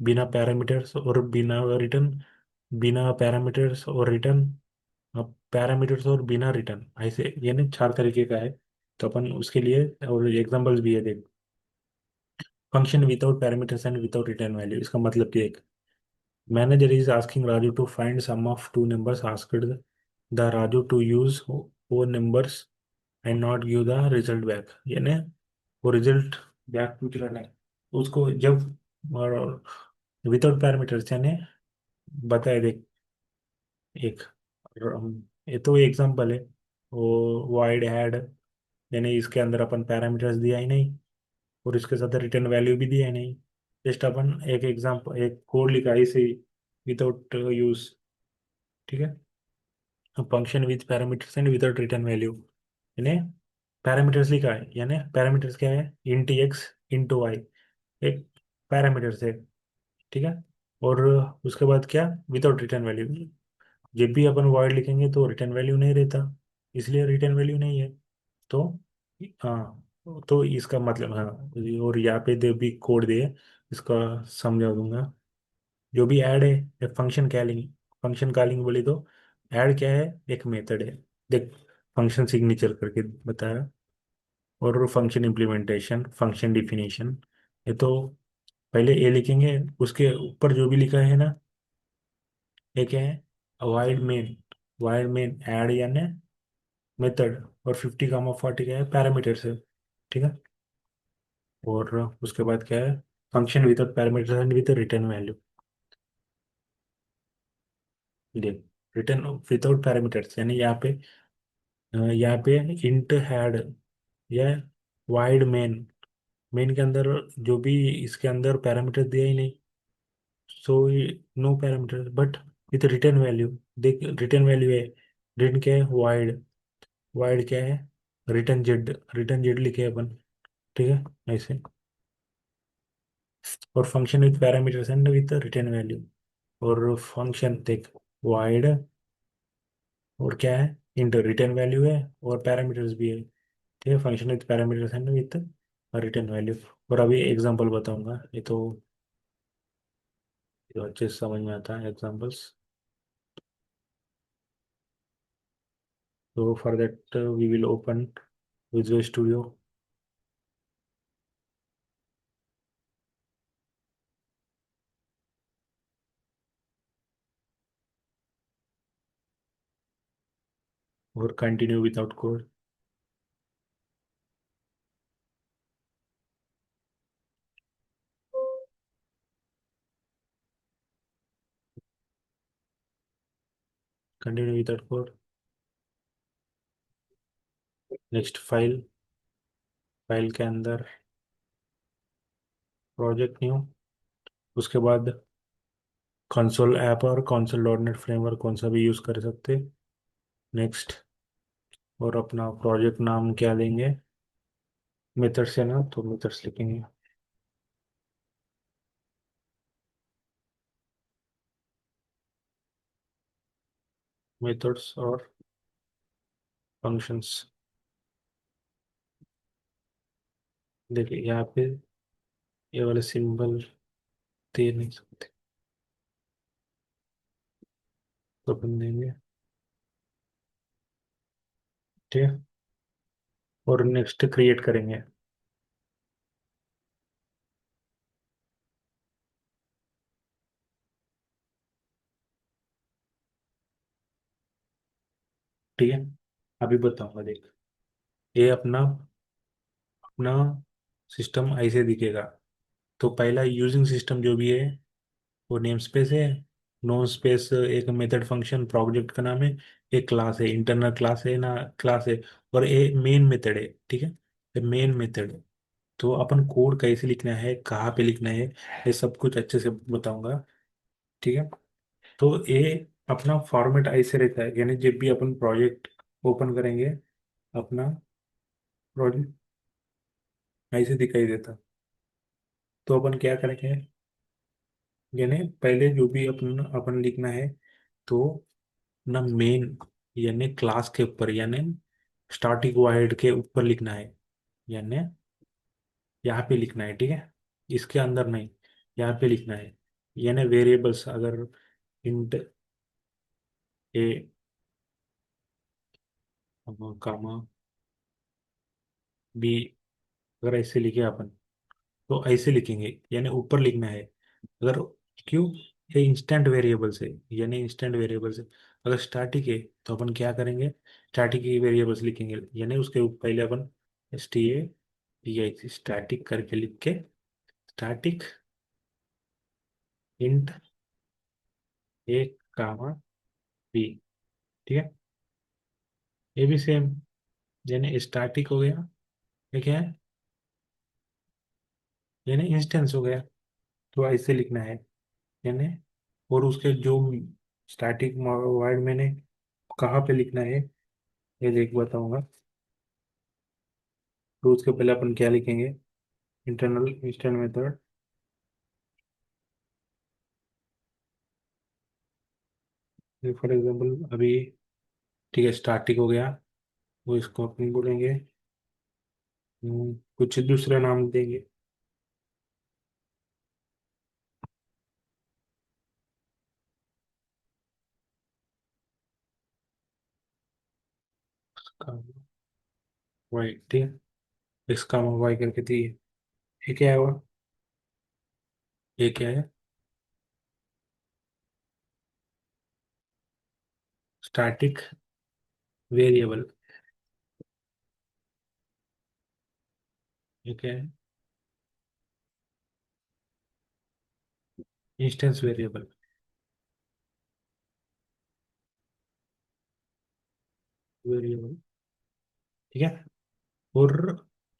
बिना पैरामीटर्स और बिना रिटर्न, बिना पैरामीटर्स और रिटर्न, पैरामीटर्स और बिना रिटर्न, ऐसे यानी चार तरीके का है। तो अपन उसके लिए और एग्जांपल्स भी है देख। Function without parameters and without return value, इसका मतलब कि एक manager is asking Raju to find sum of two numbers, asked the Raju to use four numbers and not give the result back. यानी वो रिजल्ट बैक पूछ रहा है उसको जब, और विदाउट पैरामीटर्स यानी बताए देख एक, ये तो एग्जांपल है। वो वाइड हैड, यानी इसके अंदर अपन पैरामीटर्स दिया ही नहीं और इसके साथ रिटर्न वैल्यू भी दिया ही नहीं। जस्ट अपन एक एग्जांपल, एक कोड लिखा इसे विदाउट यूज। ठीक है, function with parameters and without return value, यानी पैरामीटर्स लिखा है, यानी पैरामीटर्स क्या है, इंट एक्स इंटू वाई, एक पैरामीटर्स है। ठीक है, और उसके बाद क्या, विदाउट रिटर्न वैल्यू। जब भी अपन वॉइड लिखेंगे तो रिटर्न वैल्यू नहीं रहता, इसलिए रिटर्न वैल्यू नहीं है। तो हाँ, तो इसका मतलब हाँ, और यहाँ पे दे भी कोड दे, इसका समझा दूंगा। जो भी ऐड है फंक्शन कॉलिंग, फंक्शन कॉलिंग बोले तो ऐड क्या है, एक मेथड है। देख, फंक्शन सिग्नेचर करके बताया, और फंक्शन इम्प्लीमेंटेशन, फंक्शन डिफिनेशन। ये तो पहले ए लिखेंगे, उसके ऊपर जो भी लिखा है ना, ये क्या है, wide main. Wide main add यानी मेथड, और 50 कामा 40 क्या है, पैरामीटर्स है। ठीक है, और उसके बाद क्या है, function without parameters and with return value. देख, रिटर्न विदाउट पैरामीटर्स यानी यहाँ पे इंट हैड या वाइड मेन, मेन के अंदर जो भी इसके अंदर पैरामीटर दिया ही नहीं, so no parameter but with return value. देख, रिटर्न वैल्यू है, रिटर्न क्या है, वाइड, वाइड क्या है, रिटर्न जेड, रिटर्न जेड लिखे अपन। ठीक है, ऐसे। और function with parameters and with return value, और फंक्शन देख, वाइड, और क्या है, इंटर रिटर्न वैल्यू है, और पैरामीटर्स भी है। ठीक है, function with parameters and with return value. और अभी एग्जांपल बताऊंगा, ये तो अच्छे से समझ में आता है एग्जांपल्स। तो for that we will open visual studio और continue without code. Continue without code, next file, file के अंदर प्रोजेक्ट न्यू, उसके बाद कंसोल ऐप और कंसोल डॉट नेट फ्रेमवर्क कौन सा भी यूज़ कर सकते। नेक्स्ट, और अपना प्रोजेक्ट नाम क्या देंगे, मेथड्स है ना तो मेथड्स लिखेंगे। मेथड्स और फंक्शंस। देखिए यहाँ पे ये वाले सिंबल दे नहीं सकते, तो अपन देंगे, ठीक है। और नेक्स्ट क्रिएट करेंगे। ठीक है, अभी बताऊंगा देख। ये अपना अपना सिस्टम ऐसे दिखेगा। तो पहला यूजिंग सिस्टम जो भी है वो नेम स्पेस है, नो स्पेस एक मेथड फंक्शन प्रोजेक्ट का नाम है, एक क्लास है, इंटरनल क्लास है ना, क्लास है, और एक मेन मेथड है, ठीक है। ये मेन मेथड है। तो अपन कोड कैसे लिखना है, कहाँ पे लिखना है, ये सब कुछ अच्छे से बताऊंगा, ठीक है। तो ये अपना फॉर्मेट ऐसे रहता है, यानी जब भी अपन प्रोजेक्ट ओपन करेंगे, अपना प्रोजेक्ट ऐसे दिखाई देता। तो अपन क्या करेंगे, यानी पहले जो भी अपन अपन लिखना है, तो ना मेन यानी क्लास के ऊपर, यानी स्टैटिक वॉइड के ऊपर लिखना है, यानी यहाँ पे लिखना है, ठीक है। इसके अंदर नहीं, यहाँ पे लिखना है। यानी वेरिएबल्स अगर इंट ए कामा बी, अगर ऐसे लिखे अपन, तो ऐसे लिखेंगे, यानी ऊपर लिखना है। अगर क्यों, ये इंस्टेंट वेरिएबल्स है, यानी इंस्टेंट वेरिएबल्स है। अगर स्टैटिक है तो अपन क्या करेंगे, स्टैटिक की वेरिएबल्स लिखेंगे, यानी उसके पहले अपन S T A P I static करके लिख के, static int A comma B, ठीक है। ये भी सेम, यानी स्टैटिक हो गया, ये क्या है, यानी इंस्टेंस हो गया। तो ऐसे लिखना है, यानी, और उसके जो स्टैटिक वर्ड मैंने कहाँ पे लिखना है ये देख बताऊंगा। तो उसके पहले अपन क्या लिखेंगे, internal instant method, for example अभी, ठीक है, स्टैटिक हो गया। वो इसको अपन बोलेंगे, कुछ दूसरा नाम देंगे। वाई, ठीक है, इसका वाई करके दिए। ये क्या है वो, ये क्या है, स्टैटिक वेरिएबल, ये क्या है, इंस्टेंस वेरिएबल, वेरिएबल, ठीक है। और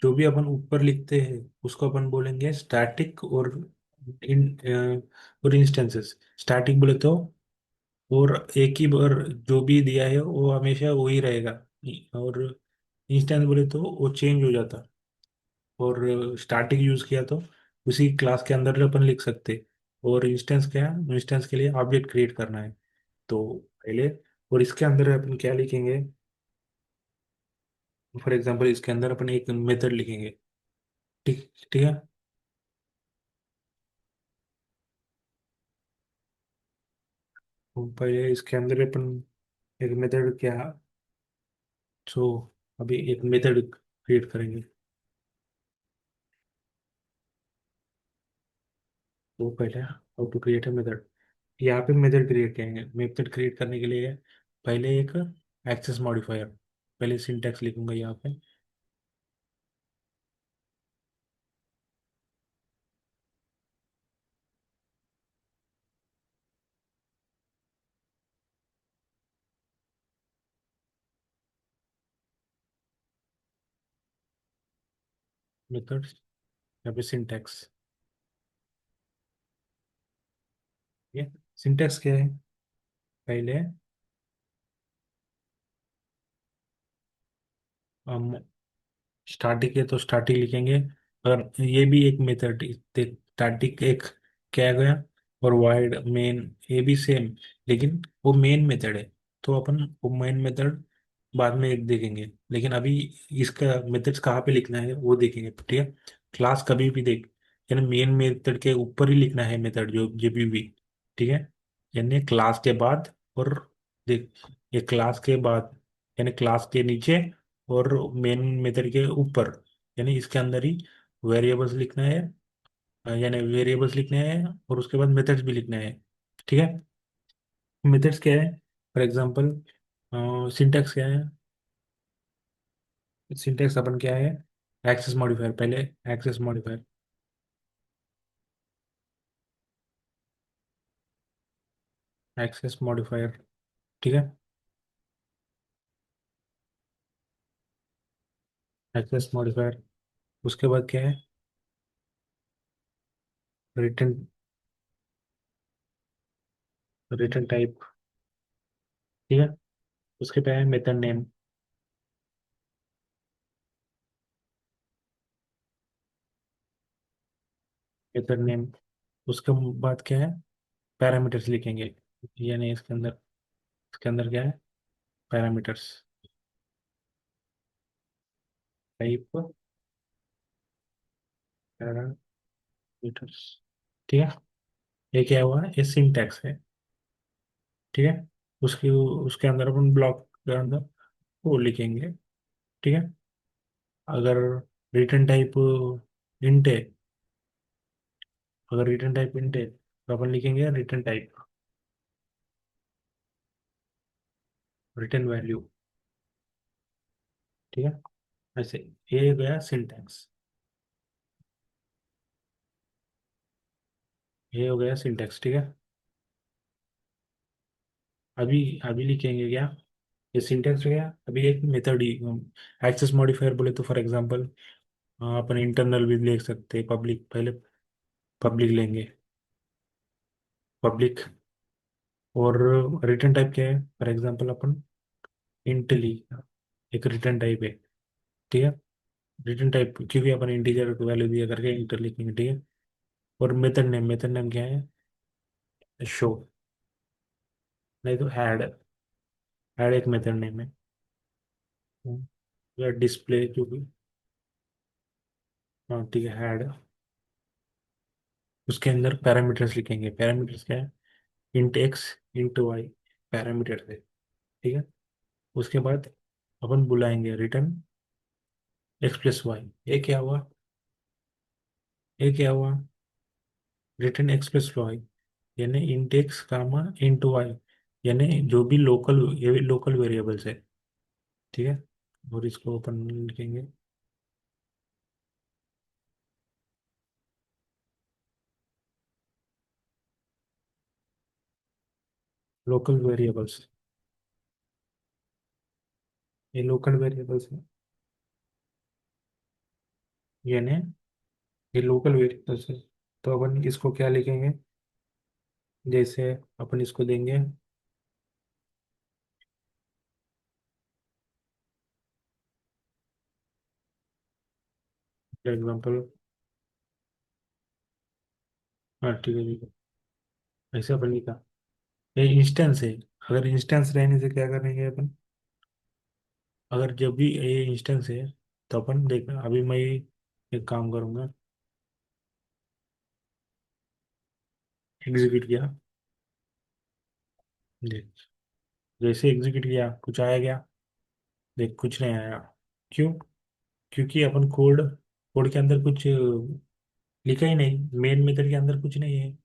जो भी अपन ऊपर लिखते हैं उसको अपन बोलेंगे स्टैटिक, इन और इंस्टेंसेस। स्टैटिक बोले तो, और एक ही बार जो भी दिया है वो हमेशा वही रहेगा, और इंस्टेंस बोले तो वो चेंज हो जाता। और स्टैटिक यूज किया तो उसी क्लास के अंदर अपन लिख सकते। और इंस्टेंस क्या है, इंस्टेंस के लिए ऑब्जेक्ट क्रिएट करना है, तो पहले, और इसके अंदर अपन क्या लिखेंगे, फॉर एग्जांपल इसके अंदर अपन एक मेथड लिखेंगे, ठीक, ठीक है। तो पहले इसके अंदर अपन एक मेथड क्या, सो अभी एक मेथड क्रिएट करेंगे। तो पहले how to create a method, यहाँ पे मेथड क्रिएट करेंगे। मेथड क्रिएट करने के लिए पहले एक एक्सेस मॉडिफायर, पहले सिंटैक्स लिखूंगा यहाँ पे। मेथड्स, यहाँ पे सिंटैक्स, ठीक है। सिंटेक्स क्या है? पहले हम स्टार्टिंग है तो स्टार्टिंग लिखेंगे। और ये भी एक मेथड, स्टार्टिंग एक क्या गया, और वाइड मेन, ये भी सेम, लेकिन वो मेन मेथड है। तो अपन वो मेन मेथड बाद में एक देखेंगे, लेकिन अभी इसका मेथड्स कहाँ पे लिखना है वो देखेंगे, ठीक है। क्लास कभी भी देख, यानी मेन मेथड के ऊपर ही लिखना है मेथड जो भी, ठीक है। यानी क्लास के बाद, और देख, ये क्लास के बाद, यानी क्लास के नीचे और मेन मेथड के ऊपर, यानी इसके अंदर ही वेरिएबल्स लिखना है, यानी वेरिएबल्स लिखने हैं और उसके बाद मेथड्स भी लिखना है, ठीक है। मेथड्स क्या है? फॉर एग्जांपल सिंटैक्स क्या है? सिंटैक्स अपन क्या है? एक्सेस मॉडिफायर, पहले एक्सेस मॉडिफायर, एक्सेस मॉडिफायर, ठीक है। एक्सेस मॉडिफायर, उसके बाद क्या है? रिटर्न, रिटर्न टाइप, ठीक है। उसके पे है मेथड नेम, मेथड नेम। उसके बाद क्या है? पैरामीटर्स लिखेंगे, यानी इसके अंदर क्या है? पैरामीटर्स, टाइप पैरामीटर्स, ठीक है। ये क्या हुआ? ये सिंटैक्स है, ठीक है। उसके अंदर अपन ब्लॉक के अंदर वो लिखेंगे, ठीक है। अगर रिटर्न टाइप इंट है, अगर रिटर्न टाइप इंट है तो अपन लिखेंगे रिटर्न टाइप, रिटर्न वैल्यू, ठीक है। ऐसे ये हो गया सिंटैक्स, ये हो गया सिंटैक्स, ठीक है। अभी अभी लिखेंगे क्या? ये सिंटैक्स हो गया। अभी एक मेथड ही, एक्सेस मॉडिफायर बोले तो फॉर एग्जांपल अपन इंटरनल भी लिख सकते हैं, पब्लिक, पहले पब्लिक लेंगे, पब्लिक। और रिटर्न टाइप क्या है? फॉर एग्जांपल अपन इंट ली, एक रिटर्न टाइप है, ठीक है। रिटर्न टाइप क्योंकि अपन इंटीजर वैल्यू दिया करके इंटर लिखेंगे, ठीक है। और मेथड नेम क्या है? शो, नहीं तो ऐड, ऐड एक मेथड नेम है। या डिस्प्ले जो भी, हाँ ठीक है, ऐड। उसके अंदर पैरामीटर्स लिखेंगे, पैरामीटर्स क्या है? Int x, int y, parameter है, ठीक है। उसके बाद अपन बुलाएंगे रिटर्न एक्स प्लस वाई। ये क्या हुआ? ये क्या हुआ? रिटर्न एक्स प्लस वाई, यानी int x comma int Y, यानी जो भी लोकल, ये लोकल वेरिएबल्स है, ठीक है। और इसको अपन लिखेंगे लोकल वेरिएबल्स, ये लोकल वेरिएबल्स है, यानी ये लोकल वेरिएबल्स है। तो अपन इसको क्या लिखेंगे? जैसे अपन इसको देंगे, फॉर एग्जाम्पल, हाँ ठीक है, ठीक है, ऐसे अपन लिखा। ये इंस्टेंस है, अगर इंस्टेंस रहने से क्या करेंगे अपन? अगर जब भी ये इंस्टेंस है तो अपन देख, अभी मैं एक काम करूंगा, एग्जीक्यूट किया, देख, जैसे एग्जीक्यूट किया कुछ आया क्या? देख कुछ नहीं आया। क्यों? क्योंकि अपन कोड, कोड के अंदर कुछ लिखा ही नहीं, मेन मेथड के अंदर कुछ नहीं है,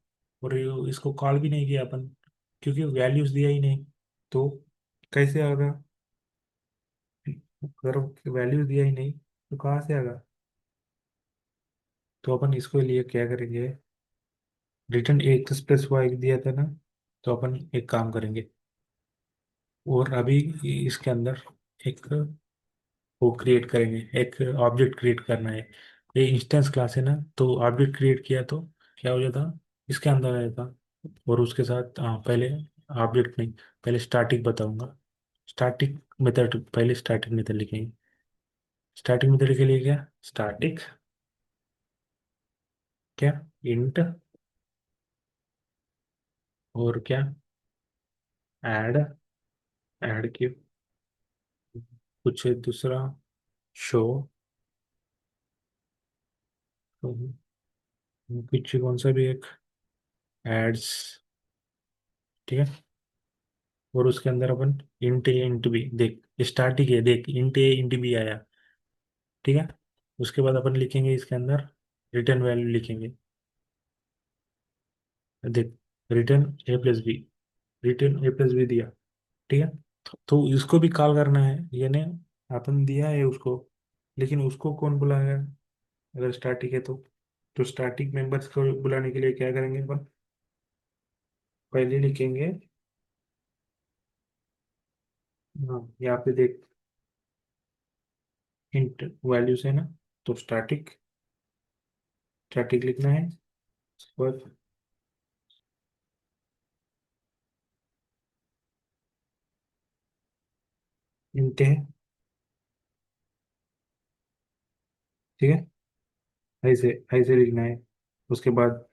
और इसको कॉल भी नहीं किया अपन, क्योंकि वैल्यूज दिया ही नहीं। तो कैसे आएगा? अगर वैल्यूज दिया ही नहीं तो कहाँ से आएगा? तो अपन इसको लिए क्या करेंगे? रिटर्न एक्स प्लस वाई दिया था ना, तो अपन एक काम करेंगे, और अभी इसके अंदर एक वो क्रिएट करेंगे, एक ऑब्जेक्ट क्रिएट करना है। ये इंस्टेंस क्लास है ना, तो ऑब्जेक्ट क्रिएट किया तो क्या हो जाता? इसके अंदर आ जाता, और उसके साथ पहले ऑब्जेक्ट नहीं, पहले स्टैटिक बताऊंगा। स्टैटिक मेथड, पहले स्टैटिक मेथड लिखेंगे। स्टैटिक मेथड के लिए क्या, स्टैटिक क्या, इंट, और क्या, ऐड, ऐड की कुछ दूसरा, शो, कुछ कौन सा भी एक, एड्स, ठीक है। और उसके अंदर अपन इंट ए इंट बी, देख स्टैटिक है, देख इंट ए इंट बी आया, ठीक है। उसके बाद अपन लिखेंगे इसके अंदर रिटर्न वैल्यू लिखेंगे। देख, रिटर्न ए प्लस बी, रिटर्न ए प्लस बी दिया, ठीक है। तो इसको भी कॉल करना है, यानी अपन दिया है उसको, लेकिन उसको कौन बुलाएगा अगर स्टैटिक है तो स्टैटिक मेंबर्स को बुलाने के लिए क्या करेंगे अपन, पहले लिखेंगे, हाँ यहाँ पे देख, इंट वैल्यूज है ना, तो स्टैटिक, स्टैटिक लिखना है। उसके बाद इंट है, ठीक है, ऐसे ऐसे लिखना है। उसके बाद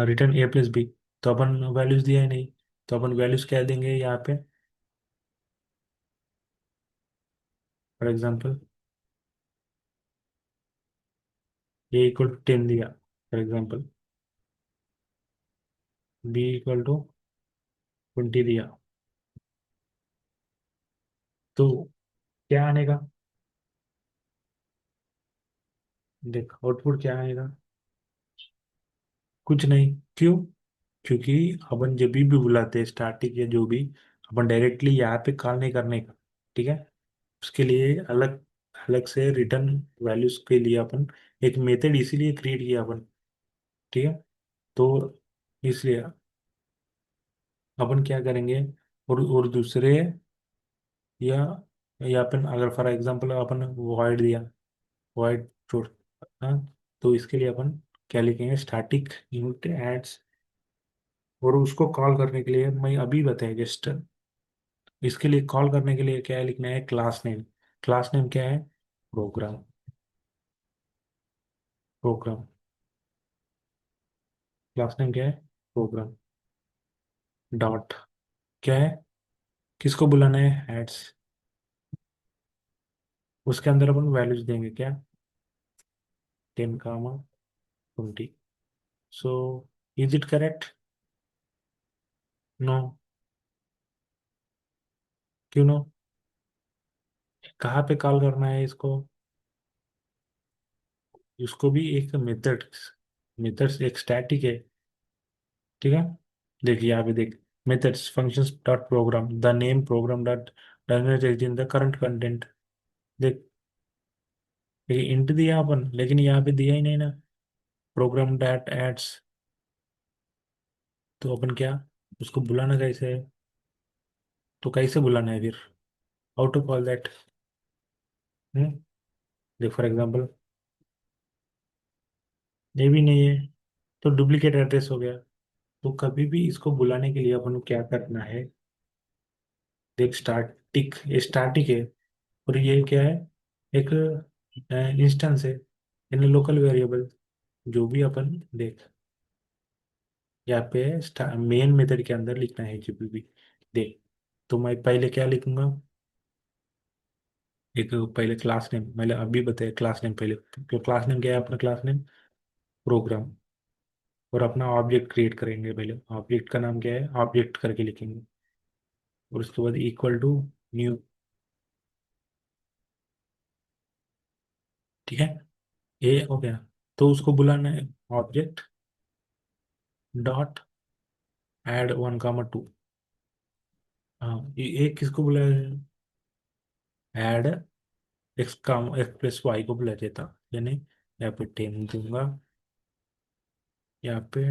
रिटर्न ए प्लस बी, तो अपन वैल्यूज दिया है नहीं, तो अपन वैल्यूज क्या देंगे यहाँ पे, for example a equal to 10 दिया, for example b equal to 20 दिया, तो क्या आने का, देख आउटपुट क्या आएगा, कुछ नहीं, क्यों, क्योंकि अपन जब भी बुलाते हैं स्टैटिक या जो भी, अपन डायरेक्टली यहाँ पे कॉल नहीं करने का, ठीक है। उसके लिए अलग, अलग से रिटर्न वैल्यूज के लिए अपन एक मेथड इसीलिए क्रिएट किया अपन, ठीक है। तो इसलिए अपन क्या करेंगे, और दूसरे, या अपन अगर फॉर एग्जांपल अपन वॉइड दिया, वॉइड छोड़, हाँ, तो इसके लिए अपन क्या लिखेंगे, स्टैटिक यूनिट एड्स, और उसको कॉल करने के लिए मैं अभी बताया जस्ट, इसके लिए कॉल करने के लिए क्या लिखना है, क्लास नेम, क्लास नेम क्या है, प्रोग्राम, प्रोग्राम, क्लास नेम क्या है, प्रोग्राम, डॉट क्या है, किसको बुलाना है, एड्स, उसके अंदर अपन वैल्यूज देंगे क्या, 10, 20, so is it correct, no, क्यों नो, कहाँ पे कॉल करना है इसको, उसको भी एक मेथड, मेथड्स एक स्टैटिक है, ठीक है। देखिए यहाँ पे देख, methods functions dot program, the name program dot does in the current content, देख ये इंट दिया अपन, लेकिन यहाँ पे दिया ही नहीं ना, प्रोग्राम डॉट एड्स, तो अपन क्या, उसको बुलाना कैसे है, तो कैसे बुलाना है फिर, हाउ टू कॉल दैट, देख फॉर एग्जांपल ये भी नहीं है, तो डुप्लीकेट एड्रेस हो गया। तो कभी भी इसको बुलाने के लिए अपन को क्या करना है, देख स्टार्टिक, ये स्टार्टिक है, और ये क्या है, एक इंस्टेंस है, यानी लोकल वेरिएबल, जो भी अपन देख यहाँ पे मेन मेथड के अंदर लिखना है जो भी देख। तो मैं पहले क्या लिखूंगा, एक पहले क्लास नेम, मैंने अभी बताया क्लास नेम पहले, तो क्लास नेम क्या है अपना, क्लास नेम प्रोग्राम, और अपना ऑब्जेक्ट क्रिएट करेंगे, पहले ऑब्जेक्ट का नाम क्या है, ऑब्जेक्ट करके लिखेंगे, और उसके बाद इक्वल टू न्यू, ठीक है, ये हो गया। तो उसको बुलाना है ऑब्जेक्ट डॉट एड 1, 2, हाँ ये किसको बुलाया, ऐड एक्स प्लस वाई को बुला देता, यानी यहाँ पे 10 दूंगा, यहाँ पे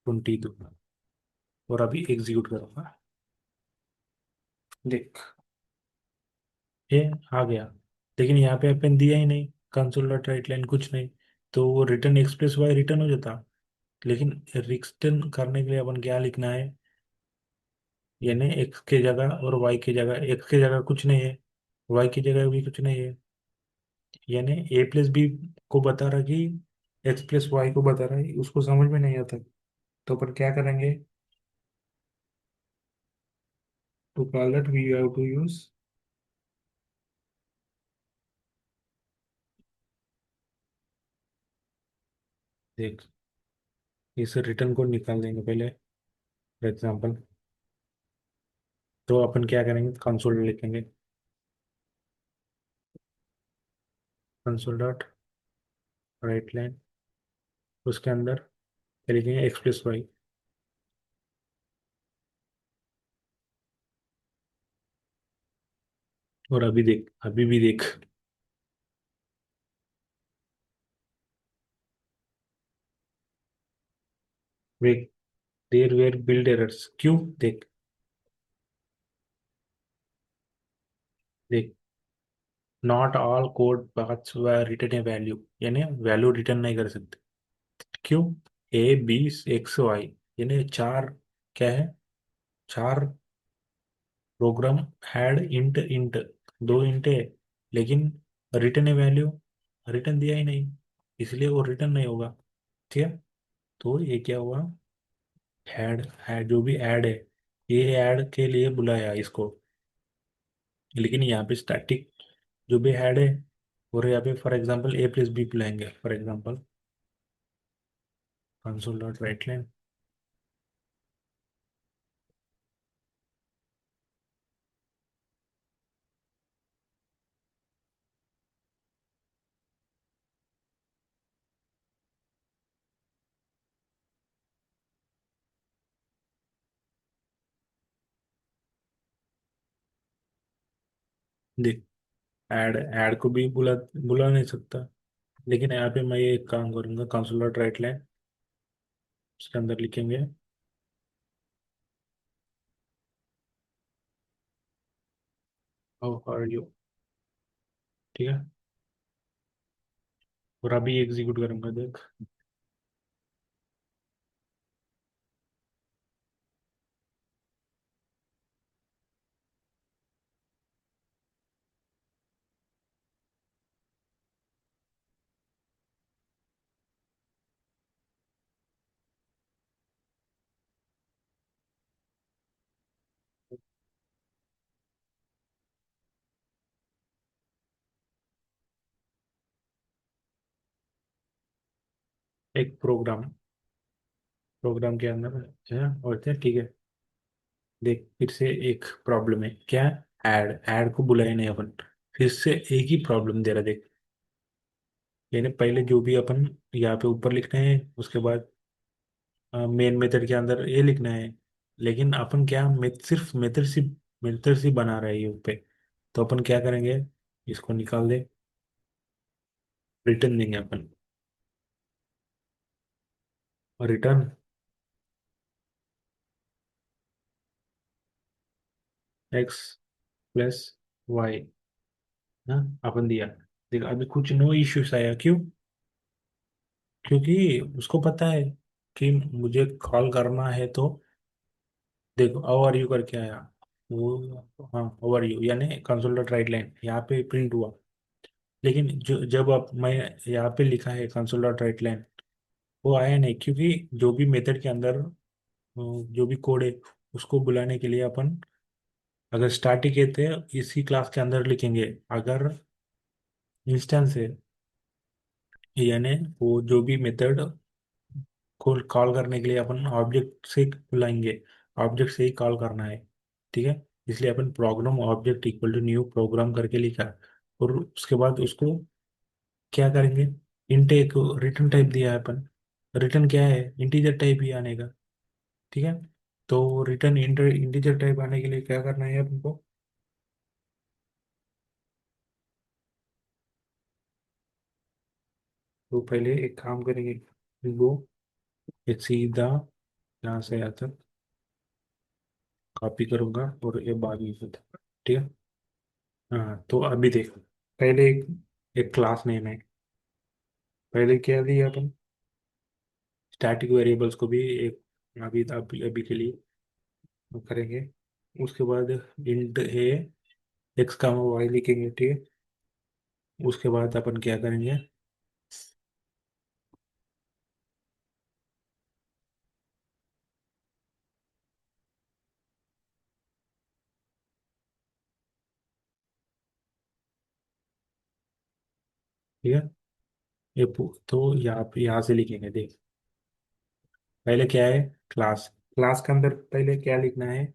20 दूंगा, और अभी एग्जीक्यूट करूंगा, देख ये आ गया, लेकिन यहाँ पे अपन दिया ही नहीं, कंसोल डॉट राइट लाइन कुछ नहीं, तो वो return x plus y return हो जाता। लेकिन रिटर्न करने के लिए अपन क्या लिखना है, यानी एक्स के जगह और वाई की जगह, एक्स की जगह कुछ नहीं है, वाई की जगह भी कुछ नहीं है, यानी ए प्लस बी को बता रहा कि एक्स प्लस वाई को बता रहा है, उसको समझ में नहीं आता। तो अपन क्या करेंगे, to call that we have to use, देख, इस रिटर्न को निकाल देंगे पहले फॉर एग्जांपल। तो अपन क्या करेंगे, कंसोल लिखेंगे, कंसोल डॉट राइट लाइन, उसके अंदर क्या लिखेंगे, एक्स प्लस वाई। और अभी देख, अभी भी देख, वे देर वेर बिल्ड एरर्स, क्यों, देख, देख, not all code paths were return A value, यानी वैल्यू रिटर्न नहीं कर सकते। क्यों, ए बी एक्स वाई, यानी चार, क्या है, चार प्रोग्राम हैड इंट इंट, दो इंट है, लेकिन रिटर्न ए वैल्यू, रिटर्न दिया ही नहीं, इसलिए वो रिटर्न नहीं होगा। ठीक है, तो ये क्या हुआ, हैड हैड जो भी ऐड है, ये ऐड के लिए बुलाया इसको, लेकिन यहाँ पे स्टैटिक जो भी ऐड है, और यहाँ पे for example A plus B बुलाएंगे for example, console dot write line. देख, ऐड ऐड को भी बुला बुला नहीं सकता, लेकिन यहाँ पे मैं ये एक काम करूंगा, कंसोल डॉट राइट लाइन, उसके अंदर लिखेंगे हाउ आर यू। ठीक है, और अभी एग्जीक्यूट करूंगा, देख, एक प्रोग्राम, प्रोग्राम के अंदर है, और क्या, ठीक है, देख फिर से एक प्रॉब्लम है, क्या, ऐड ऐड को बुलाए नहीं अपन, फिर से एक ही प्रॉब्लम दे रहा, देख, यानी पहले जो भी अपन यहाँ पे ऊपर लिखना है, उसके बाद मेन मेथड के अंदर ये लिखना है, लेकिन अपन क्या, सिर्फ मेथड सी बना रहे हैं ये पे। तो अपन क्या करेंगे, इसको निकाल दे, रिटर्न देंगे अपन, रिटर्न एक्स प्लस वाई, ना, अपन दिया, देख अभी कुछ नो इश्यूज आया, क्यों, क्योंकि उसको पता है कि मुझे कॉल करना है, तो देखो ओवर यू करके आया वो, हाँ ओवर यू, यानी कंसोल डॉट राइट लाइन यहाँ पे प्रिंट हुआ। लेकिन जो जब आप मैं यहाँ पे लिखा है कंसोल डॉट राइट लाइन, वो आया नहीं, क्योंकि जो भी मेथड के अंदर जो भी कोड है, उसको बुलाने के लिए अपन अगर स्टैटिक है तो इसी क्लास के अंदर लिखेंगे, अगर इंस्टेंस है, यानी वो जो भी मेथड को कॉल करने के लिए अपन ऑब्जेक्ट से बुलाएंगे, ऑब्जेक्ट से ही कॉल करना है। ठीक है, इसलिए अपन program object equal to new program करके लिखा, और उसके बाद उसको क्या करेंगे, इंटेक रिटर्न टाइप दिया है अपन, रिटर्न क्या है, इंटीजर टाइप ही आने का। ठीक है, तो रिटर्न इंटीजर टाइप आने के लिए क्या करना है अपन को, तो पहले एक काम करेंगे, वो एक सीधा यहाँ से यहाँ तक कॉपी करूंगा, और ये बाद में होता है। ठीक है, हाँ तो अभी देखो, पहले एक क्लास नेम है, पहले क्या लिया अपन, स्टैटिक वेरिएबल्स को भी एक अभी अभी अभी के लिए करेंगे। उसके बाद इंट ए एक्स का वाई लिखेंगे, ठीक है। उसके बाद अपन क्या करेंगे, ठीक है। तो यहाँ से लिखेंगे, देख। पहले क्या है, क्लास। क्लास के अंदर पहले क्या लिखना है,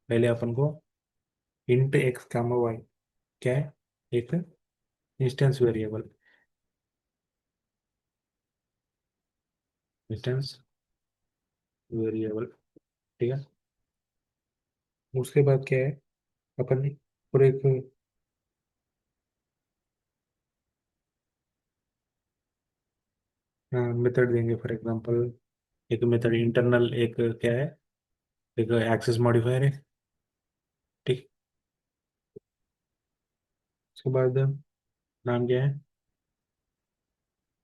पहले अपन को इंट एक्स कामा वाई क्या है, एक इंस्टेंस वेरिएबल, इंस्टेंस वेरिएबल, ठीक है। उसके बाद क्या है, अपन ने और एक मेथड देंगे, फॉर एग्जांपल एक मेथड इंटरनल, एक क्या है, एक एक्सेस मॉडिफायर है, ठीक। उसके बाद नाम क्या है,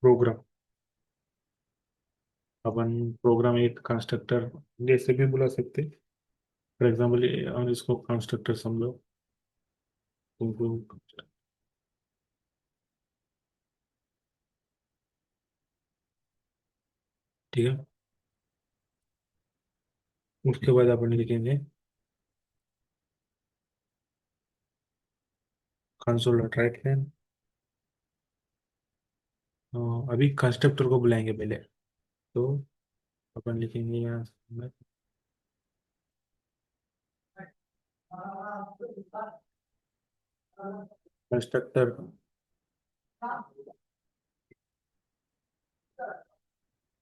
प्रोग्राम। अपन प्रोग्राम एक कंस्ट्रक्टर जैसे भी बुला सकते, फॉर एग्जांपल और इसको कंस्ट्रक्टर समझो, तुमको, ठीक है। उसके बाद अपन लिखेंगे कंसोल डॉट राइट लाइन। अभी कंस्ट्रक्टर को बुलाएंगे पहले, तो अपन लिखेंगे यहाँ कंस्ट्रक्टर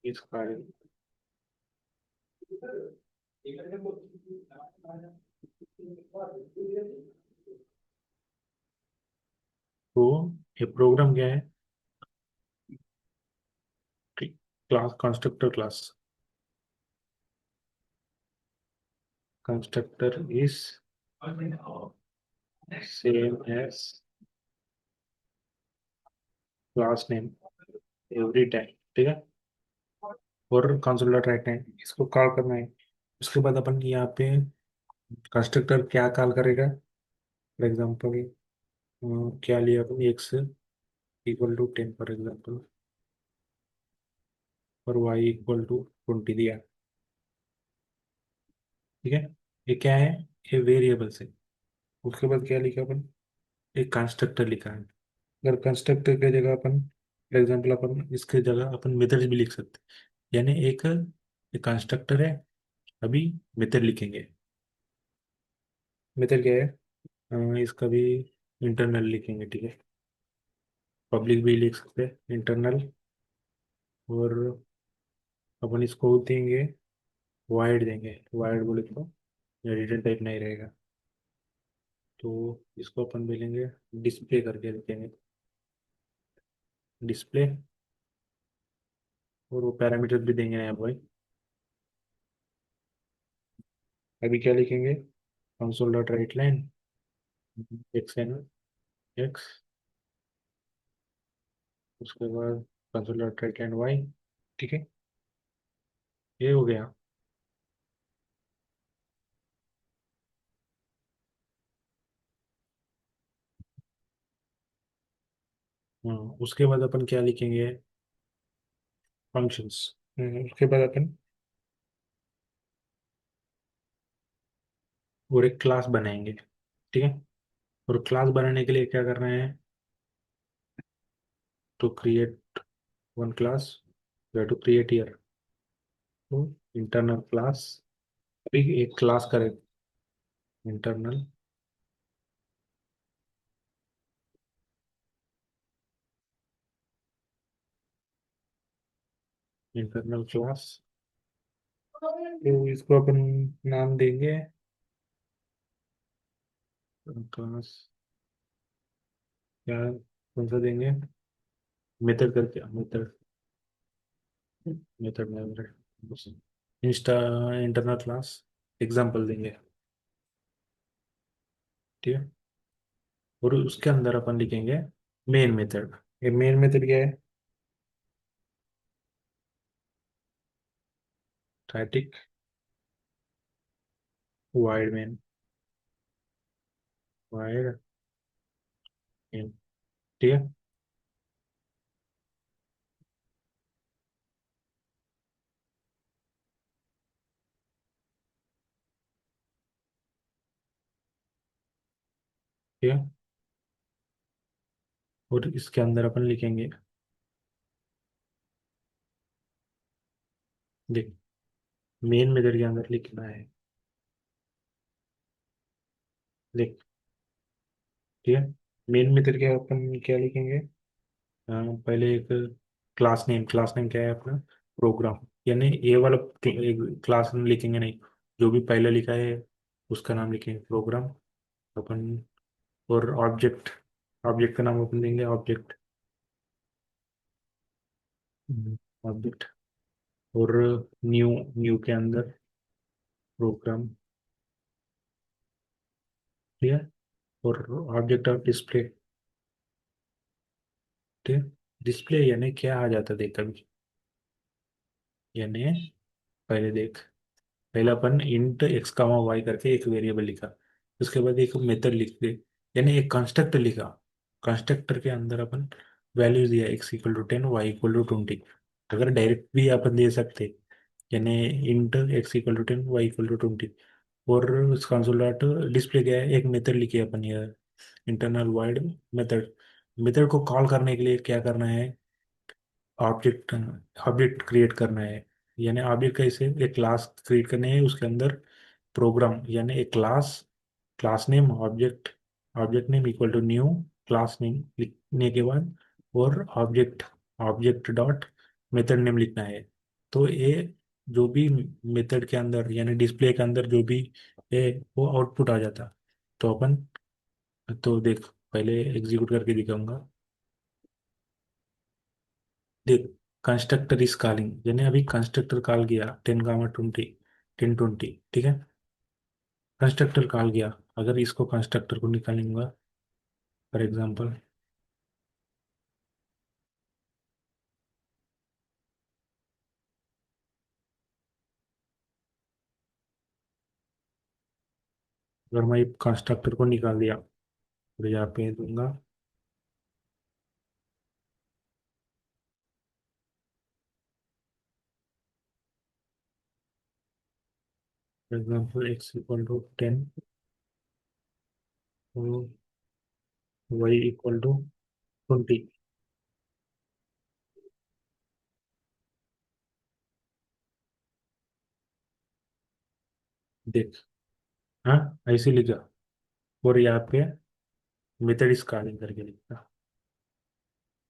इस कार्य, तो ये प्रोग्राम क्या है, class constructor class, constructor is same as class name every time, ठीक है। और कंसोल डॉट राइट टाइम इसको कॉल करना है। उसके बाद अपन यहाँ पे कंस्ट्रक्टर क्या कॉल करेगा, फॉर एग्जांपल क्या लिया अपन, X equal to 10 for example, और वाई इक्वल टू 20 दिया, ठीक है। ये क्या है, ये वेरिएबल्स है। उसके बाद क्या लिखा अपन, एक कंस्ट्रक्टर लिखा है। अगर कंस्ट्रक्टर की जगह अपन, फॉर एग्जांपल अपन इसके जगह अपन मेथड्स भी लिख सकते हैं। यानी एक कंस्ट्रक्टर है, अभी मेथड लिखेंगे। मेथड क्या है, इसका भी इंटरनल लिखेंगे, ठीक है। पब्लिक भी लिख सकते हैं इंटरनल, और अपन इसको देंगे वाइड, देंगे वाइड बोले तो रिटर्न टाइप नहीं रहेगा, तो इसको अपन बोलेंगे डिस्प्ले करके लिखेंगे, डिस्प्ले। और वो पैरामीटर भी देंगे यहाँ भाई। अभी क्या लिखेंगे, console dot write line x and x, उसके बाद console dot write line y, ठीक है। ये हो गया। हाँ, उसके बाद अपन क्या लिखेंगे, फंक्शंस। उसके बाद अपन और एक क्लास बनाएंगे, ठीक है। और क्लास बनाने के लिए क्या करना है, to create one class, we to create here, तो इंटरनल क्लास, अभी एक क्लास करें, इंटरनल, इंटरनल क्लास, तो इसको अपन नाम देंगे क्लास, क्या कौन सा देंगे, मेथड करके, method, method method Insta internal class example देंगे, ठीक है। और उसके अंदर अपन लिखेंगे मेन मेथड। ये मेन मेथड क्या है, static wide main wide main. ठीक है। ठीक है। और इसके अंदर अपन लिखेंगे, देख, मेन मेथड के अंदर लिखना है। देख, ठीक है। मेन मेथड के अपन क्या लिखेंगे? पहले एक क्लास नेम क्या है अपना? प्रोग्राम। यानी ये वाला क्लास नेम लिखेंगे नहीं, जो भी पहले लिखा है उसका नाम लिखेंगे प्रोग्राम अपन। और ऑब्जेक्ट, ऑब्जेक्ट का नाम अपन देंगे ऑब्जेक्ट। ऑब्जेक्ट। और न्यू, न्यू के अंदर प्रोग्राम। ठीक है। और ऑब्जेक्ट ऑफ डिस्प्ले। ठीक है। डिस्प्ले यानी क्या आ जाता है देख कभी, यानी पहले देख, पहला अपन इंट एक्स कामा वाई करके एक वेरिएबल लिखा, उसके बाद एक मेथड लिख दे, यानी एक कंस्ट्रक्टर लिखा। कंस्ट्रक्टर के अंदर अपन वैल्यू दिया x equal to 10, y equal to 20। अगर डायरेक्ट भी अपन दे सकते, यानी int x equal to 10, y equal to 20। और उस कंसोल डॉट डिस्प्ले क्या है, एक मेथड लिखी है अपन ये, इंटरनल वाइड मेथड। मेथड को कॉल करने के लिए क्या करना है? ऑब्जेक्ट, ऑब्जेक्ट क्रिएट करना है। यानी ऑब्जेक्ट कैसे, एक क्लास क्रिएट करने है, उसके अंदर प्रोग्राम यानी एक class, class name object, object name equal to new class name लिखने के बाद, और object, object dot method name लिखना है। तो ये जो भी मेथड के अंदर यानी डिस्प्ले के अंदर जो भी है वो आउटपुट आ जाता। तो अपन, तो देख, पहले एग्जीक्यूट करके दिखाऊंगा। देख, कंस्ट्रक्टर इज कॉलिंग, यानी अभी कंस्ट्रक्टर कॉल किया 10, 20, 10, 20। ठीक है। कंस्ट्रक्टर कॉल किया, अगर इसको कंस्ट्रक्टर को निकालेंगे फॉर एग्जांपल, अगर मैं कंस्ट्रक्टर को निकाल दिया तो यहाँ पे दूंगा for example x equal to 10, y equal to 20। देख, हाँ, ऐसे लिखा। और यहाँ पे मेथड इज कॉलिंग करके लिखा,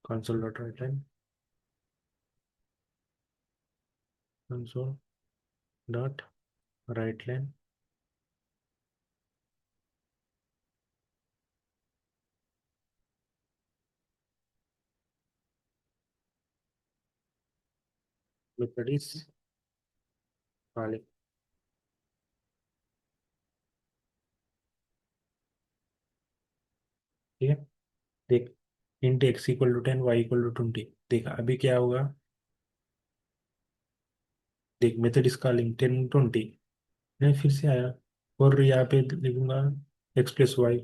console dot write line, console dot write line, method is calling. ठीक है। देख, int x equal to 10, y equal to 20। देख अभी क्या होगा, देख मेथड इज कॉलिंग 10, 20, नहीं फिर से आया। और यहाँ पे लिखूंगा एक्स प्लस वाई।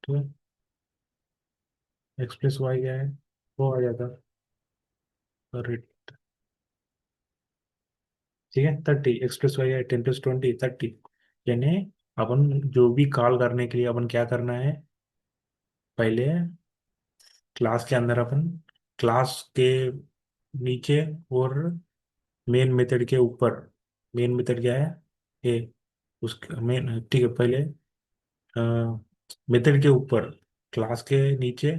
ठीक है। एक्स प्लस वाई क्या है, वो आ जाता। और ठीक है, 30, एक्स प्लस वाई है 10 + 20, 30। यानी अपन जो भी कॉल करने के लिए अपन क्या करना है, पहले क्लास के अंदर अपन क्लास के नीचे और मेन मेथड के ऊपर, मेन मेथड क्या है, ए, उसके मेन, ठीक है, पहले मेथड के ऊपर, क्लास के नीचे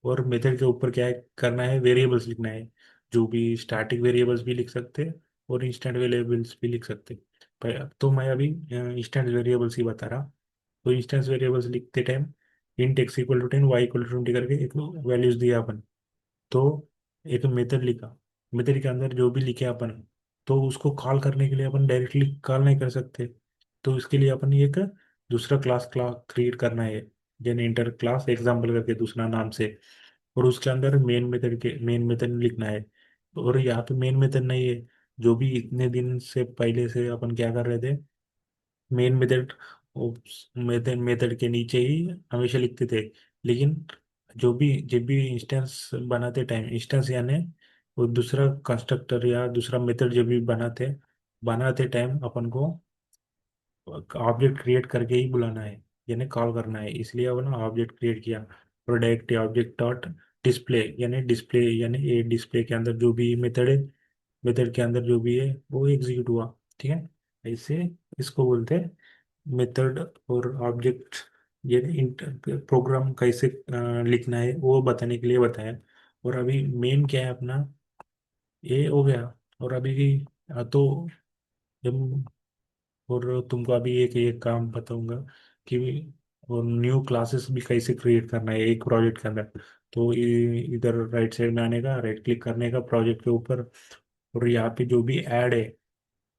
और मेथड के ऊपर क्या है करना है, वेरिएबल्स लिखना है। जो भी स्टैटिक वेरिएबल्स भी लिख सकते हैं और इंस्टेंट वेरिएबल्स भी लिख सकते हैं। तो मैं अभी इंस्टेंट वेरिएबल्स ही बता रहा। तो इंस्टेंस वेरिएबल्स लिखते time int x equal to 10, y equal to 20 करके एक वैल्यूज दिया अपन। तो एक मेथड लिखा, मेथड के अंदर जो भी लिखे अपन, तो उसको कॉल करने के लिए अपन डायरेक्टली कॉल नहीं कर सकते। तो इसके लिए अपन एक दूसरा क्लास क्लास क्रिएट करना है, जैसे इंटर क्लास एग्जाम्पल करके दूसरा नाम से। और उसके अंदर मेन मेथड के मेन मेथड लिखना है, और यहाँ पे मेन मेथड नहीं है, जो भी इतने दिन से पहले से अपन क्या कर रहे थे, मेन मेथड, मेथड मेथड के नीचे ही हमेशा लिखते थे। लेकिन जब भी इंस्टेंस बनाते टाइम, इंस्टेंस यानी वो दूसरा कंस्ट्रक्टर या दूसरा मेथड जब भी बनाते टाइम अपन को ऑब्जेक्ट क्रिएट करके ही बुलाना है, यानी कॉल करना है। इसलिए अपन ऑब्जेक्ट क्रिएट किया, प्रोडक्ट ऑब्जेक्ट डॉट डिस्प्ले, यानी ये डिस्प्ले के अंदर जो भी मेथड है, मेथड के अंदर जो भी है वो एग्जीक्यूट हुआ। ठीक है, ऐसे इसको बोलते हैं मेथड। और ऑब्जेक्ट, ये प्रोग्राम कैसे लिखना है वो बताने के लिए बताया। और अभी मेन क्या है अपना, ये हो गया। और अभी तो जब, और तुमको अभी एक एक काम बताऊंगा कि और न्यू क्लासेस भी कैसे क्रिएट करना है एक प्रोजेक्ट के अंदर। तो इधर राइट साइड में आने का, राइट क्लिक करने का प्रोजेक्ट के ऊपर, और यहाँ पे जो भी ऐड है,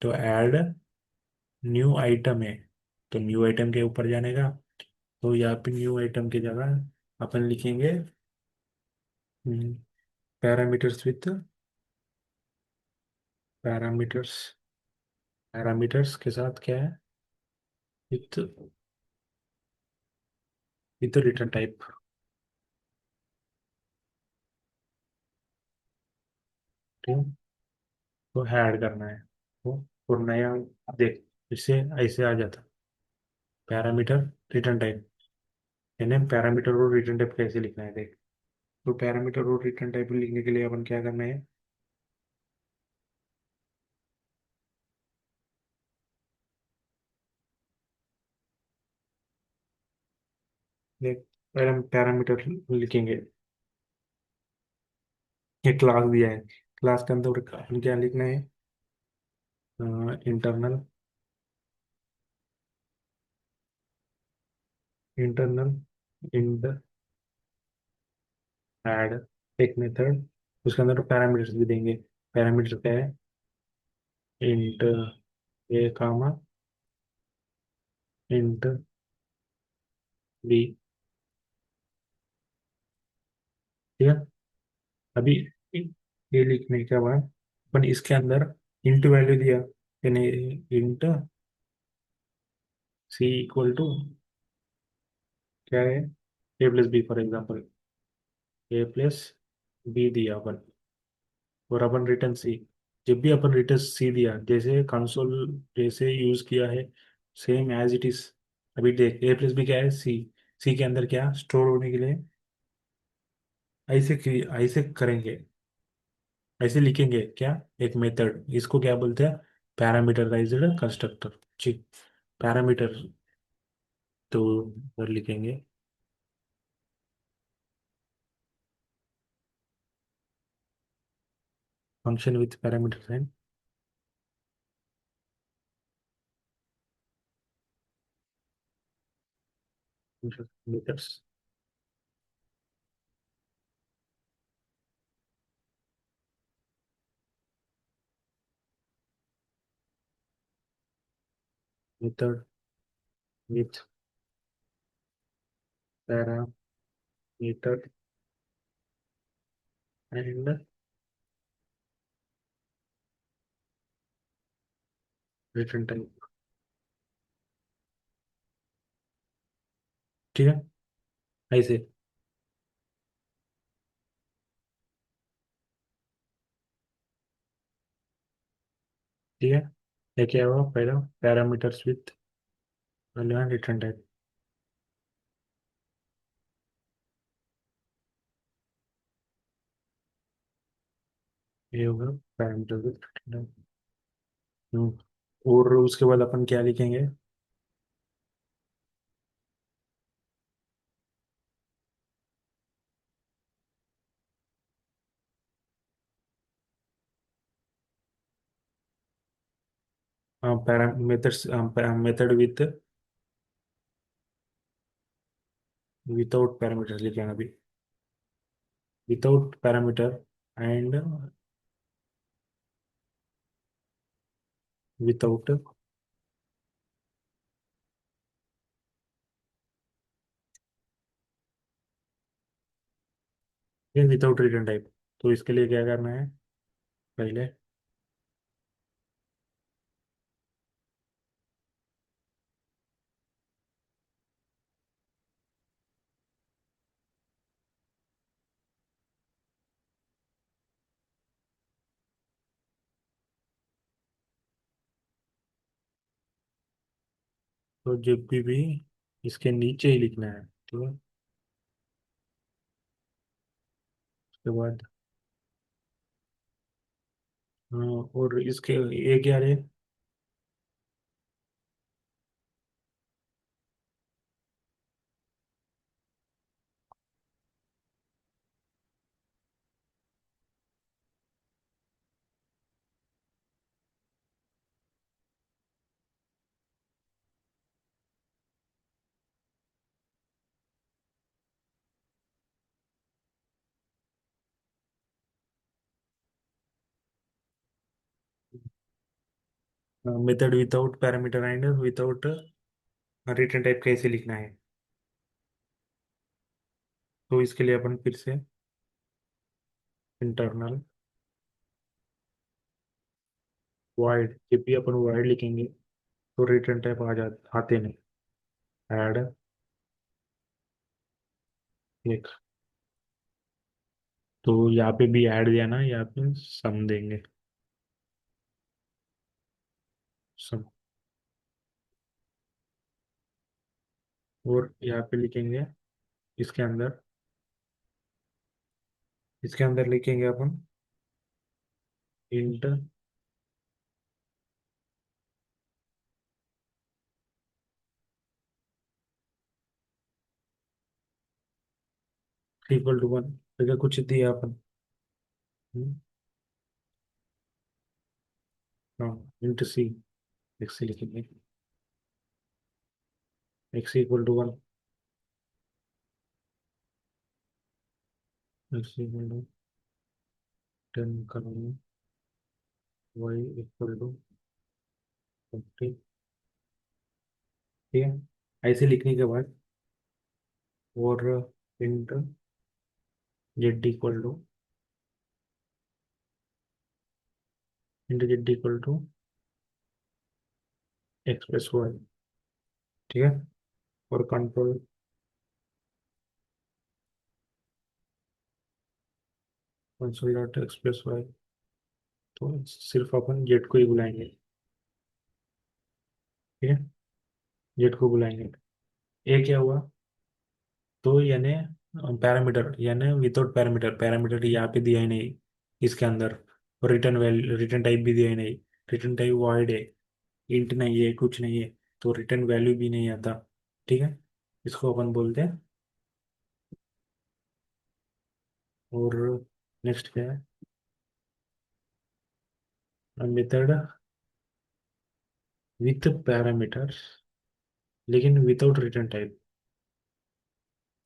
तो ऐड न्यू आइटम है, तो न्यू आइटम के ऊपर जाने का। तो यहाँ पे न्यू आइटम की जगह अपन लिखेंगे पैरामीटर्स विथ, पैरामीटर्स, पैरामीटर्स के साथ क्या है, विथ विथ रिटर्न टाइप। ठीक है, तो ऐड करना है तो, और नया, देख, इससे ऐसे आ जाता पैरामीटर रिटर्न टाइप। यानी पैरामीटर और रिटर्न टाइप कैसे लिखना है देख। तो पैरामीटर और रिटर्न टाइप लिखने के लिए अपन क्या करना है, देख, पहले हम पैरामीटर लिखेंगे। ये क्लास दिया है, क्लास के अंदर अपन क्या लिखना है, इंटरनल, इंटरनल इंट ऐड एक मेथड, उसके अंदर पैरामीटर्स भी देंगे। पैरामीटर क्या है, int A comma int B. ठीक है, अभी ये लिखने के बाद अपन इसके अंदर इंट वैल्यू दिया, यानी इंट सी इक्वल टू क्या है, A plus B for example, A plus B दिया अपन। और अपन रिटर्न सी, जब भी अपन रिटर्न सी दिया, जैसे कंसोल जैसे यूज किया है, सेम एज इट इज। अभी देख, ए प्लस बी क्या है, सी, सी के अंदर क्या स्टोर होने के लिए ऐसे करेंगे, ऐसे लिखेंगे क्या, एक मेथड, इसको क्या बोलते हैं, पैरामीटराइज्ड कंस्ट्रक्टर। ठीक, पैरामीटर, तो उधर लिखेंगे फंक्शन विथ पैरामीटर है, methods, method with parameter and return type. ठीक है, ऐसे। ठीक है, ये क्या हुआ, पहला पैरामीटर्स विथ रिटर्न टाइप, ये होगा पैरामीटर विथ रिटर्न टाइप। और उसके बाद अपन क्या लिखेंगे, parameters, method with without parameters लिखेंगे अभी, without parameter and without, without return type. तो इसके लिए क्या करना है, पहले तो जब भी इसके नीचे ही लिखना है, ठीक है। उसके बाद हाँ, और इसके ये क्या है? Method without parameter and without return type कैसे लिखना है? तो इसके लिए अपन फिर से इंटरनल वाइड, जब भी अपन वाइड लिखेंगे तो रिटर्न टाइप आ जा आते नहीं। ऐड एक, तो यहाँ पे भी ऐड दिया ना, यहाँ पे सम देंगे, सम। और यहाँ पे लिखेंगे इसके अंदर, इसके अंदर लिखेंगे अपन इंट इक्वल टू वन, तो कुछ दिया अपन। हम्म, हाँ, इंट सी, एक्स लिखेंगे, x equal to one, x equal to 10 करेंगे, वाई इक्वल टू 50। ठीक है, ऐसे लिखने के बाद और int z equal to, int z equal to x plus y. ठीक है, और control console dot x plus y, तो सिर्फ अपन जेड को ही बुलाएंगे। ठीक है, जेड को बुलाएंगे। ए क्या हुआ? तो यानी पैरामीटर, यानी विदाउट पैरामीटर, पैरामीटर यहाँ पे दिया ही नहीं इसके अंदर। और रिटर्न वैल्यू, रिटर्न टाइप भी दिया ही नहीं, रिटर्न टाइप वॉइड है, इंट नहीं है, कुछ नहीं है, तो रिटर्न वैल्यू भी नहीं आता। ठीक है, इसको अपन बोलते हैं। और नेक्स्ट क्या है? मेथड विथ पैरामीटर्स, लेकिन विदाउट रिटर्न टाइप।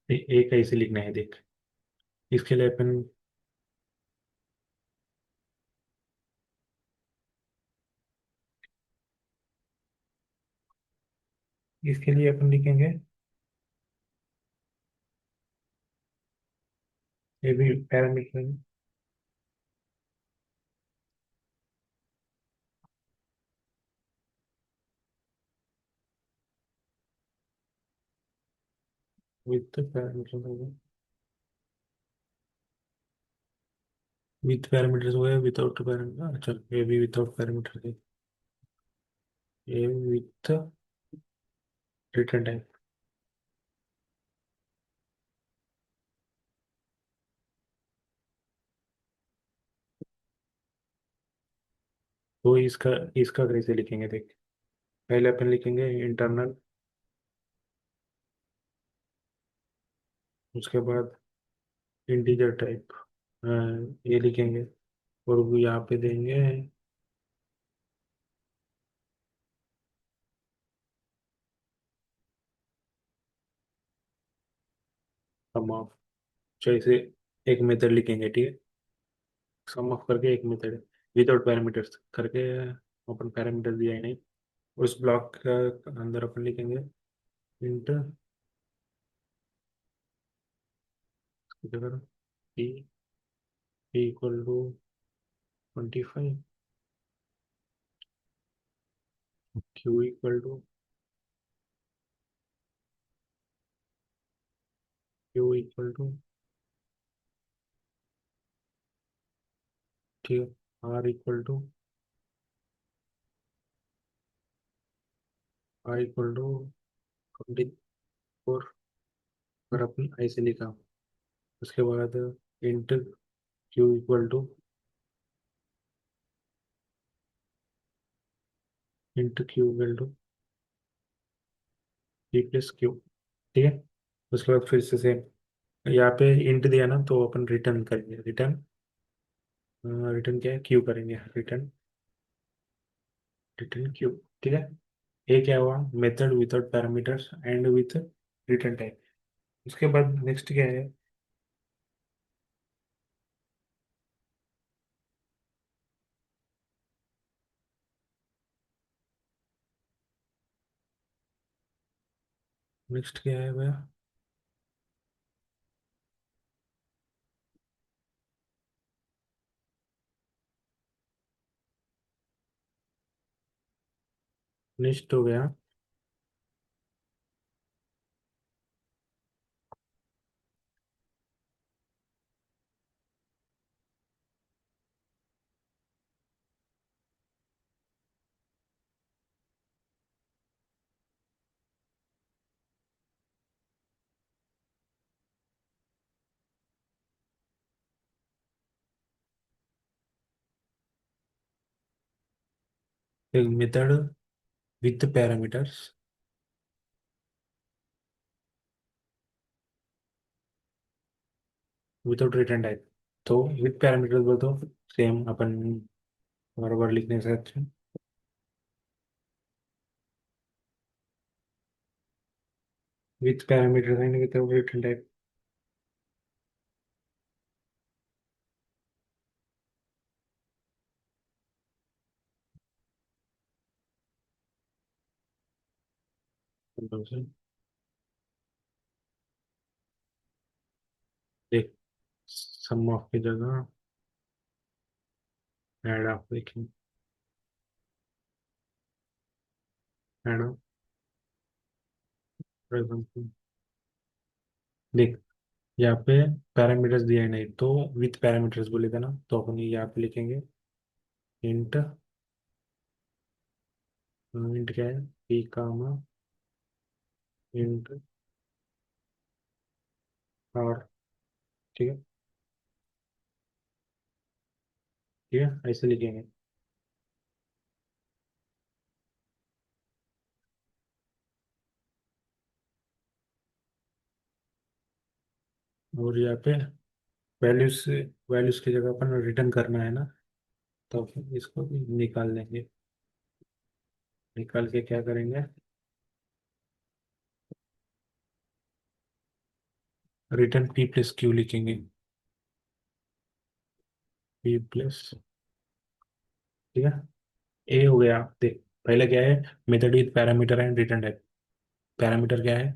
एक ऐसे लिखना है देख। इसके लिए अपन, इसके लिए अपन लिखेंगे ये भी parameter with parameter, with parameters हो गया, विदाउट पैरामीटर, अच्छा ये भी विदाउट पैरामीटर थे, ये विथ रिटर्न टाइप। तो इसका, इसका कैसे लिखेंगे देख। पहले अपन लिखेंगे इंटरनल, उसके बाद इंटीजर टाइप, ये लिखेंगे, और वो यहाँ पे देंगे सम ऑफ, जैसे एक मेथड लिखेंगे, ठीक है, सम ऑफ करके एक मेथड है, विदाउट पैरामीटर्स करके, अपन पैरामीटर दिया ही नहीं। उस ब्लॉक के अंदर अपन लिखेंगे int p, p equal to 25, Q equal to Q equal to ठीक है, R equal to R equal to 24 पर अपन ऐसे लिखा। उसके बाद int Q equal to int Q equal to P plus Q। ठीक है, उसके बाद फिर से सेम यहाँ पे इंट दिया ना तो अपन रिटर्न करेंगे। रिटर्न रिटर्न क्या है, क्यू करेंगे। Return return Q. ठीक है, ये क्या हुआ, method without parameters and with return type. उसके बाद नेक्स्ट क्या है, नेक्स्ट क्या है भैया, नेक्स्ट हो गया एक method with parameters without return type. तो विथ पैरामीटर्स बोल तो सेम अपन बराबर लिखने से अच्छा with parameters and without return type. देख, सम ऑफ की जगह ऐड ऑफ लिखेंगे। ऐड ऑफ, फॉर एग्जाम्पल देख, यहाँ पे पैरामीटर्स दिया है नहीं तो विथ पैरामीटर्स बोलेगा ना तो अपन यहाँ पे लिखेंगे इंट। इंट क्या है, पी कामा इंट आर। ठीक है, ठीक है ऐसे लिखेंगे। और यहाँ पे वैल्यूज वैल्यूज की जगह अपन रिटर्न करना है ना, तो फिर इसको भी निकाल लेंगे। निकाल के क्या करेंगे, रिटर्न पी प्लस क्यू लिखेंगे। पी प्लस, ठीक है, ए हो गया। देख, पहले क्या है, method with parameter and return type. Parameter क्या है,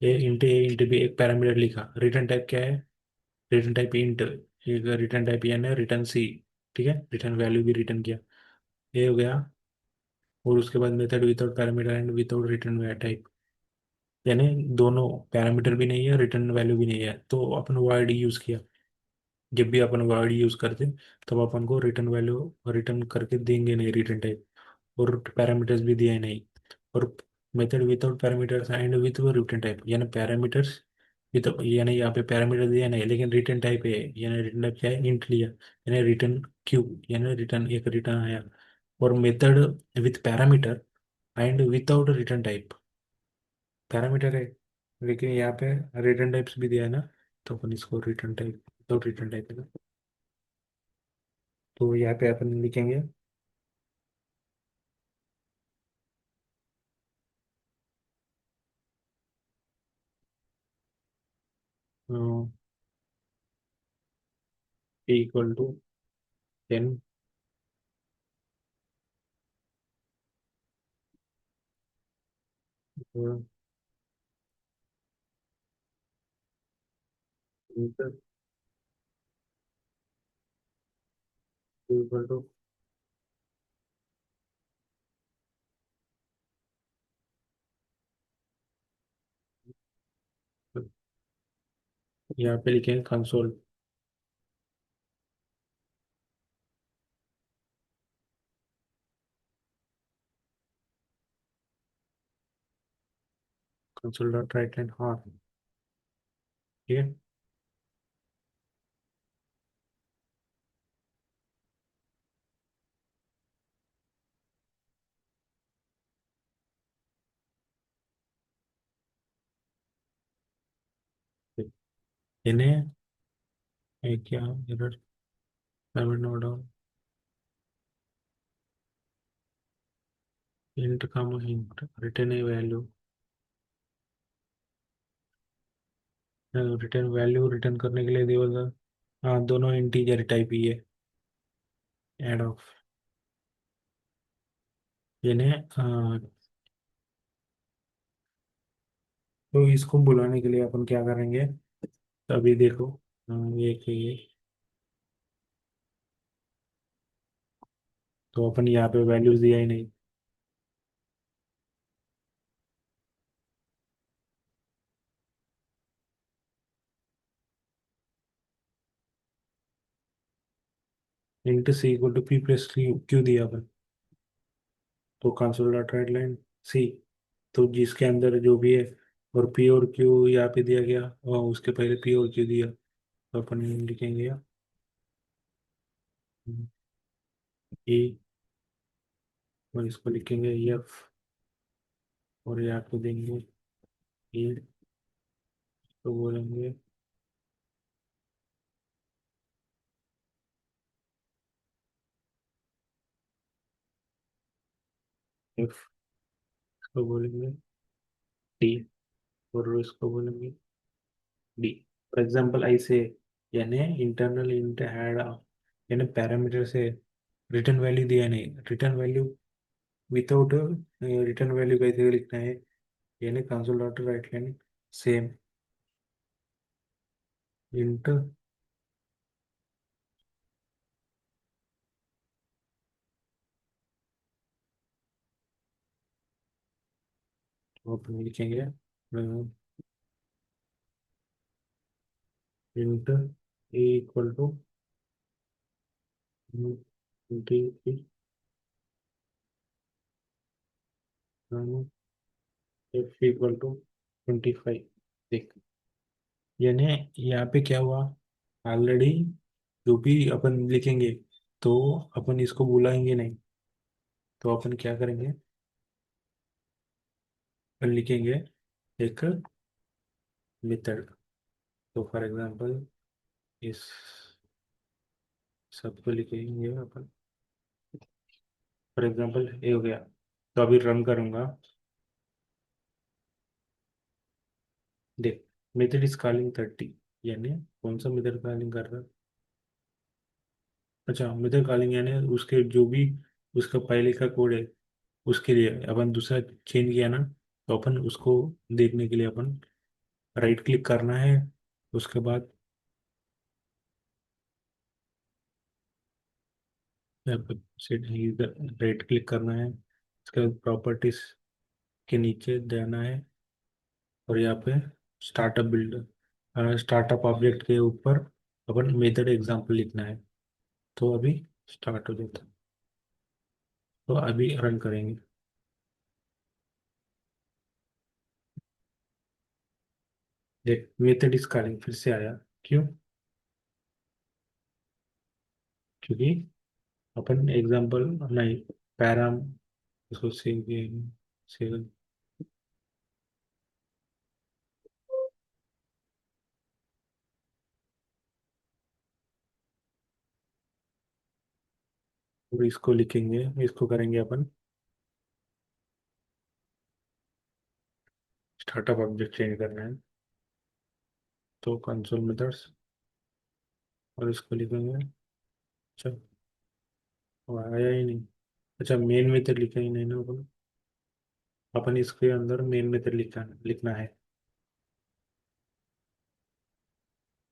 ए इंट बी, एक पैरामीटर लिखा। रिटर्न टाइप क्या है, रिटर्न टाइप इंट, एक रिटर्न टाइप एन है, रिटर्न सी। ठीक है, रिटर्न वैल्यू भी रिटर्न किया, ये हो गया। और उसके बाद method without parameter and without return type, यानी दोनों पैरामीटर भी नहीं है, रिटर्न वैल्यू भी नहीं है, तो अपन वाइड यूज किया। जब भी अपन वाइड यूज करते तब अपन को रिटर्न वैल्यू रिटर्न करके देंगे नहीं रिटर्न टाइप, और पैरामीटर्स भी दिए नहीं। और method without parameters and with return type, यानी पैरामीटर्स विद, यानी यहाँ पे पैरामीटर दिया नहीं लेकिन रिटर्न टाइप है, यानी रिटर्न टाइप क्या है, इंट लिया, यानी रिटर्न क्यू, यानी रिटर्न एक रिटर्न आया। और method with parameter and without return type, parameter है लेकिन यहाँ पे रिटर्न टाइप्स भी दिया है ना, तो अपन इसको return type without return type है ना, तो यहाँ पे अपन लिखेंगे इक्वल टू 10, इक्वल टू यहाँ पे लिखेंगे console console dot write line, हाँ ठीक है। इन्हें क्या एरर नो डाउन इंट का इंट रिटर्न ए वैल्यू, रिटर्न वैल्यू रिटर्न करने के लिए दिया। हाँ दोनों इंटीजर टाइप ही है। एड ऑफ इन्हें तो इसको बुलाने के लिए अपन क्या करेंगे, अभी देखो। ये तो अपन यहाँ पे वैल्यूज दिया ही नहीं। Int C equal to p plus q दिया अपन, तो console dot write line c, तो जिसके अंदर जो भी है, और पी और क्यू यहाँ पे दिया गया और उसके पहले पी और क्यू दिया, तो अपन लिखेंगे ई, और इसको लिखेंगे एफ, और यहाँ पे देंगे ई, तो बोलेंगे एफ, इसको बोलेंगे डी, और इसको बोलेंगे डी। फॉर एग्जाम्पल ऐसे, यानी इंटरनल इंट ऐड, यानी पैरामीटर से रिटर्न वैल्यू दिया नहीं, return value without return value कैसे लिखना है, यानी console dot write line same int, अपन लिखेंगे int A equal to D F equal to 25। देख, यानी यहाँ पे क्या हुआ, ऑलरेडी जो भी अपन लिखेंगे, तो अपन इसको बुलाएंगे नहीं, तो अपन क्या करेंगे, अपन लिखेंगे एक मेथड। तो फॉर एग्जांपल इस सबको लिखेंगे अपन, फॉर एग्जांपल ये हो गया, तो अभी रन करूंगा। देख, मेथड इज कॉलिंग 30, यानी कौन सा मेथड कॉलिंग कर रहा है, अच्छा मेथड कॉलिंग यानी उसके जो भी उसका पहले का कोड है, उसके लिए अपन दूसरा चेंज किया ना, तो अपन उसको देखने के लिए अपन राइट क्लिक करना है, उसके बाद राइट क्लिक करना है, उसके बाद प्रॉपर्टीज के नीचे जाना है, और यहाँ पे स्टार्टअप बिल्डर, स्टार्टअप ऑब्जेक्ट के ऊपर अपन मेथड एग्जांपल लिखना है। तो अभी स्टार्ट हो जाता है, तो अभी रन करेंगे। देख मेथड इज कॉलिंग फिर से आया, क्यों, क्योंकि अपन एग्जांपल नहीं, पैराम, उसको सेव किए, सेव, और इसको लिखेंगे, इसको करेंगे अपन स्टार्टअप ऑब्जेक्ट चेंज करना है, तो कंसोल मेथड्स, और इसको लिखेंगे, अच्छा वो आया ही नहीं, अच्छा मेन मेथड लिखा ही नहीं ना अपन, अपन इसके अंदर मेन मेथड लिखना है।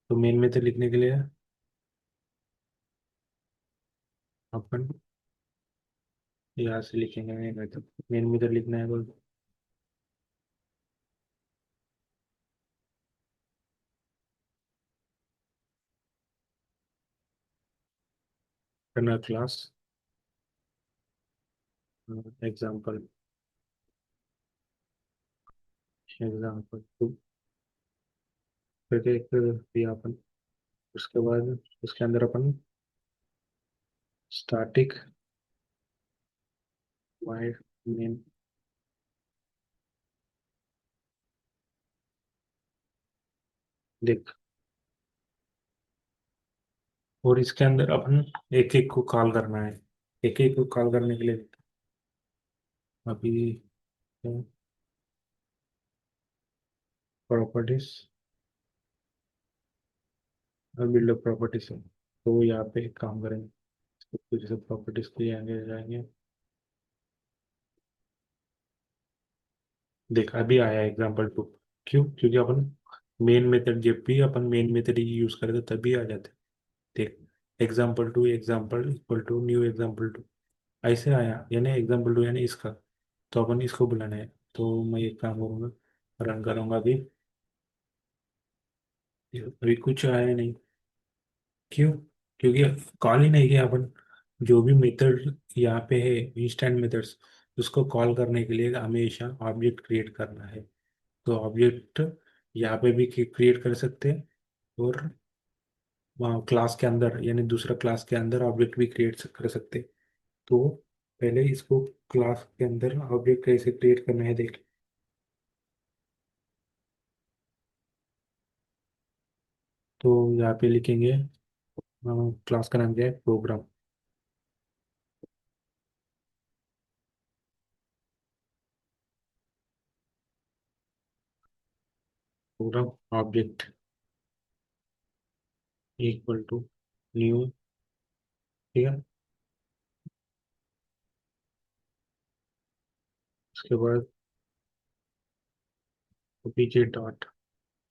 तो मेन मेथड लिखने के लिए अपन यहाँ से लिखेंगे मेन मेथड। मेन मेथड लिखना है बोल। क्लास एग्जाम्पल, एग्जाम्पल टू करके एक दिया अपन। उसके बाद उसके अंदर अपन स्टैटिक वाइड मेन देख। और इसके अंदर अपन एक एक को कॉल करना है। एक एक को कॉल करने के लिए अभी प्रॉपर्टीज और बिल्डअप प्रॉपर्टीज है। तो यहाँ पे एक काम करेंगे, तो जैसे प्रॉपर्टीज के लिए आगे जाएंगे। देख अभी आया एग्जाम्पल टू। क्यों? क्योंकि अपन मेन मेथड, जब भी अपन मेन मेथड ही यूज करें तो तभी आ जाते। देख, example equal to new example two ऐसे आया, यानी एग्जाम्पल टू यानी इसका। तो अपन इसको बुलाना है। तो मैं एक काम करूंगा, रन करूंगा अभी। अभी कुछ आया नहीं। क्यों? क्योंकि कॉल ही नहीं किया अपन। जो भी मेथड यहाँ पे है इंस्टेंट मेथड्स, उसको कॉल करने के लिए हमेशा ऑब्जेक्ट क्रिएट करना है। तो ऑब्जेक्ट यहाँ पे भी क्रिएट कर सकते हैं, और वहाँ क्लास के अंदर यानी दूसरा क्लास के अंदर ऑब्जेक्ट भी क्रिएट कर सकते हैं। तो पहले इसको क्लास के अंदर ऑब्जेक्ट कैसे क्रिएट करना है देख। तो यहाँ पे लिखेंगे, क्लास का नाम क्या है, program. Program object equal to new. ठीक है। उसके बाद पीछे डॉट,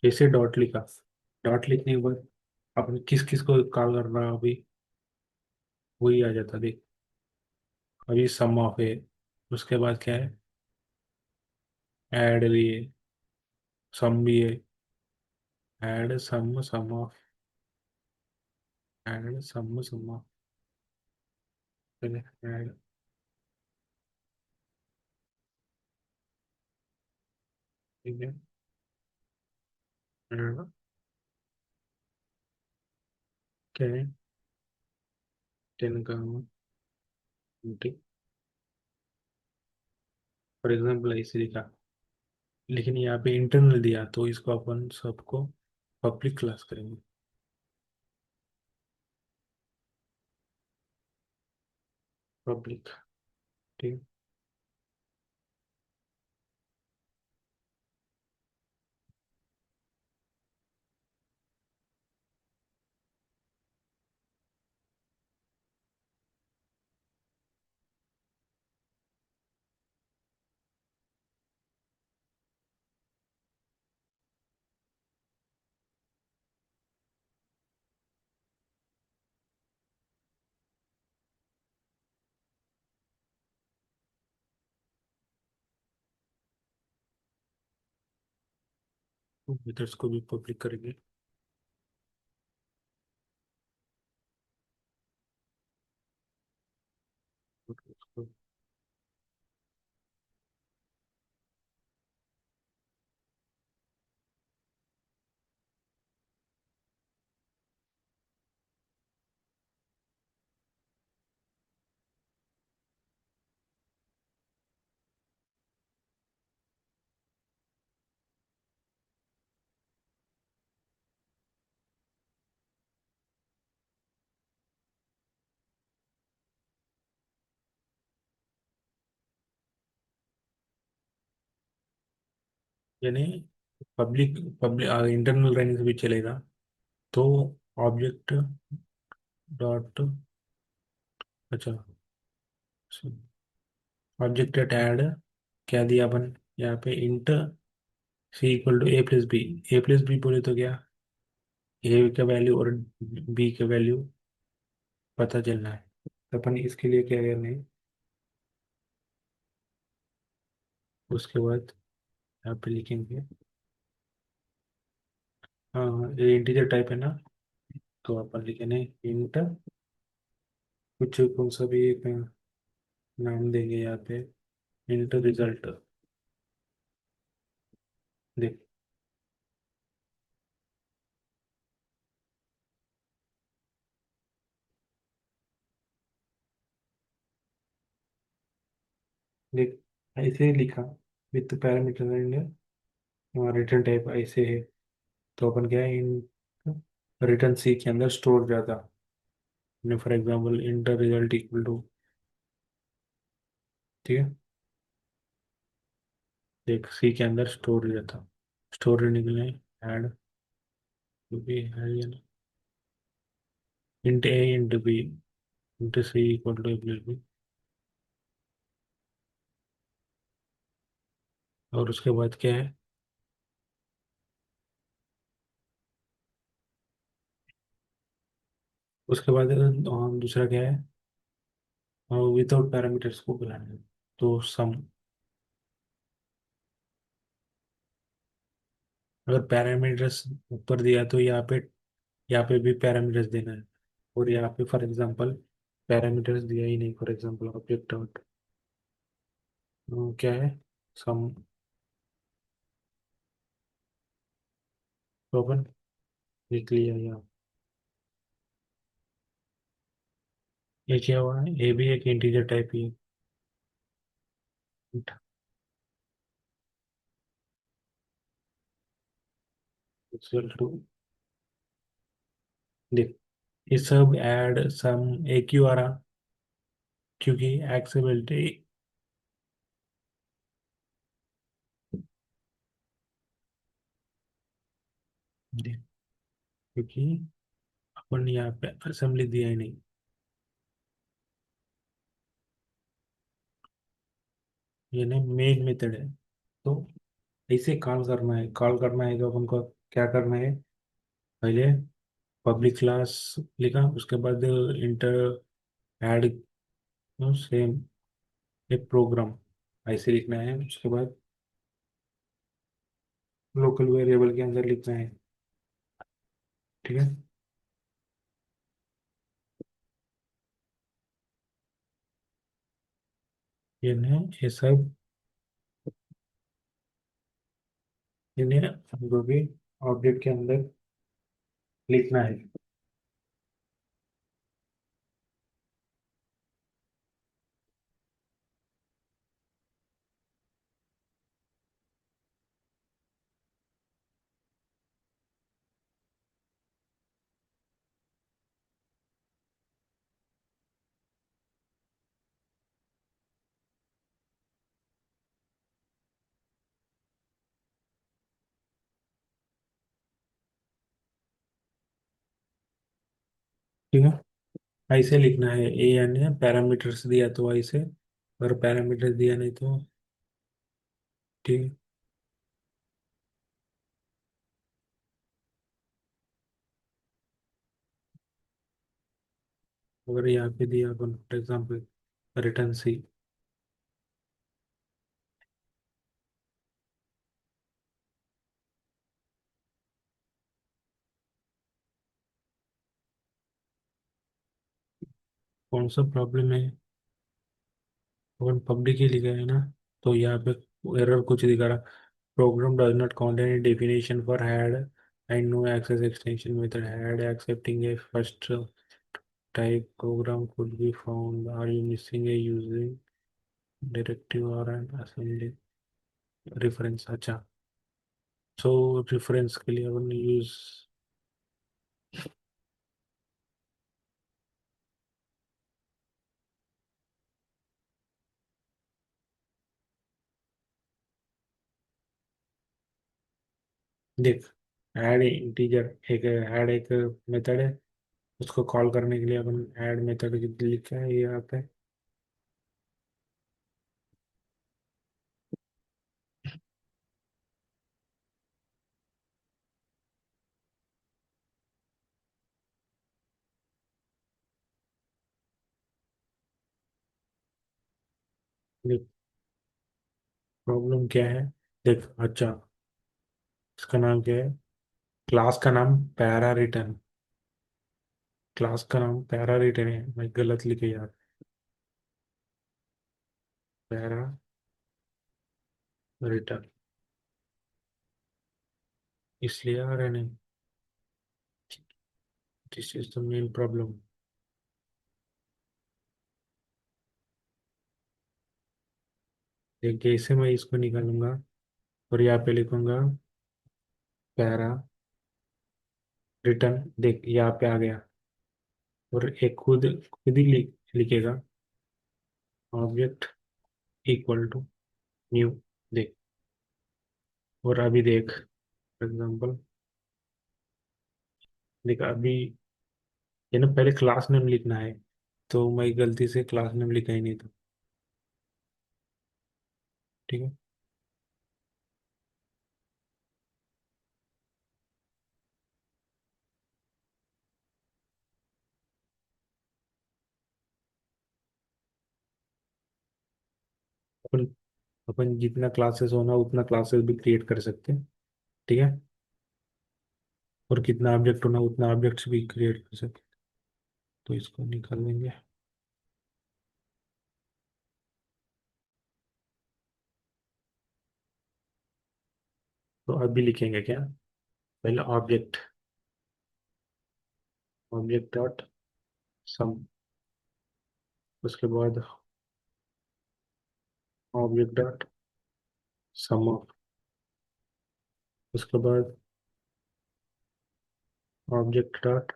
कैसे डॉट लिखा। डॉट लिखने के बाद अपन किस किस को कॉल कर रहा है अभी, वही आ जाता देख। अभी सम ऑफ है। उसके बाद क्या है, ऐड भी है, सम भी है। Add sum, sum of, add sum, sum of. पहले ऐड, ठीक है। ऐड क्या है, 10 का, ठीक। फॉर एग्जाम्पल ऐसे लिखा, लेकिन यहाँ पे इंटरनल दिया तो इसको अपन सबको पब्लिक क्लास करेंगे। पब्लिक, ठीक। मेथड्स को भी पब्लिक करेंगे। यानी पब्लिक, इंटरनल रहने से भी चलेगा। तो ऑब्जेक्ट डॉट, अच्छा, ऑब्जेक्ट डॉट ऐड क्या दिया अपन यहाँ पे, int C equal to A plus b. A plus b बोले तो क्या, ए का वैल्यू और बी का वैल्यू पता चलना है। तो अपन इसके लिए क्या करना है, उसके बाद यहाँ पे लिखेंगे। हाँ हाँ, ये इंटीजर टाइप है ना, तो अपन लिखेंगे इंट, कुछ कौन सा भी एक नाम देंगे यहाँ पे, इंट रिजल्ट। देख देख, ऐसे ही लिखा, with parameter and return type ऐसे है। तो अपन क्या है, इन रिटर्न सी के अंदर स्टोर जाता, for example int result equal to, ठीक है, एक सी के अंदर स्टोर रहता, स्टोर रहने के लिए ऐड भी है ये ना, int A int B int C equal to A plus B. और उसके बाद क्या है, उसके बाद दूसरा क्या है, विदाउट पैरामीटर्स को बुलाना है, तो सम। अगर पैरामीटर्स ऊपर दिया तो यहाँ पे भी पैरामीटर्स देना है। और यहाँ पे फॉर एग्जांपल पैरामीटर्स दिया ही नहीं, फॉर एग्जांपल ऑब्जेक्ट डॉट क्या है, सम, तो अपन लिख लिया यहाँ। ये क्या हुआ है, ये भी एक इंटीजर टाइप ही है, इक्वल टू, देख ये सब ऐड सम एक क्यों आ रहा, क्योंकि एक्सेबिलिटी, क्योंकि अपन यहाँ पे असेंबली दिया ही नहीं। ये ना मेन मेथड है, तो ऐसे कॉल करना है, कॉल करना है तो अपन को क्या करना है, पहले पब्लिक क्लास लिखा, उसके बाद इंटर ऐड सेम एक प्रोग्राम ऐसे लिखना है, उसके बाद लोकल वेरिएबल के अंदर लिखना है, ठीक है। ये ना, ये सब इन्हें हमको भी ऑब्जेक्ट के अंदर लिखना है। ठीक है, ऐसे लिखना है, ए यानी पैरामीटर्स दिया तो ऐसे, और पैरामीटर दिया नहीं तो, ठीक है। अगर यहाँ पे दिया अपन फॉर एग्जाम्पल रिटर्न सी, कौन सा प्रॉब्लम है, अपन पब्लिक ही लिखा है ना, तो यहाँ पे एरर कुछ दिखा रहा, program does not contain any definition for head and no access extension method. Head accepting a first type program could be found. Are you missing a using directive or an assembly reference? अच्छा, so reference के लिए अपन यूज, देख ऐड इंटीजर एक ऐड एक मेथड है, उसको कॉल करने के लिए अपन ऐड मेथड लिखा है यहाँ पे। देख प्रॉब्लम क्या है। देख अच्छा, इसका नाम क्या है? क्लास का नाम पैरा रिटर्न। क्लास का नाम पैरा रिटर्न है, मैं गलत लिखे यार। पैरा रिटर्न इसलिए आ रहा नहीं। This is the main problem. देख जैसे मैं इसको निकालूंगा और यहाँ पे लिखूंगा पैरा रिटर्न, देख यहाँ पे आ गया। और एक खुद खुद ही लिखेगा ऑब्जेक्ट इक्वल टू न्यू। देख, और अभी देख फॉर एग्जाम्पल, देख अभी ये ना पहले क्लास नेम लिखना है, तो मैं गलती से क्लास नेम लिखा ही नहीं था। ठीक है। अपन अपन जितना क्लासेस होना उतना क्लासेस भी क्रिएट कर सकते हैं। ठीक है। और कितना ऑब्जेक्ट होना उतना ऑब्जेक्ट्स भी क्रिएट कर सकते हैं। तो इसको निकाल देंगे। तो अभी लिखेंगे क्या? पहले ऑब्जेक्ट, ऑब्जेक्ट डॉट सम। उसके बाद ऑब्जेक्ट डॉट सम ऑफ। उसके बाद ऑब्जेक्ट डॉट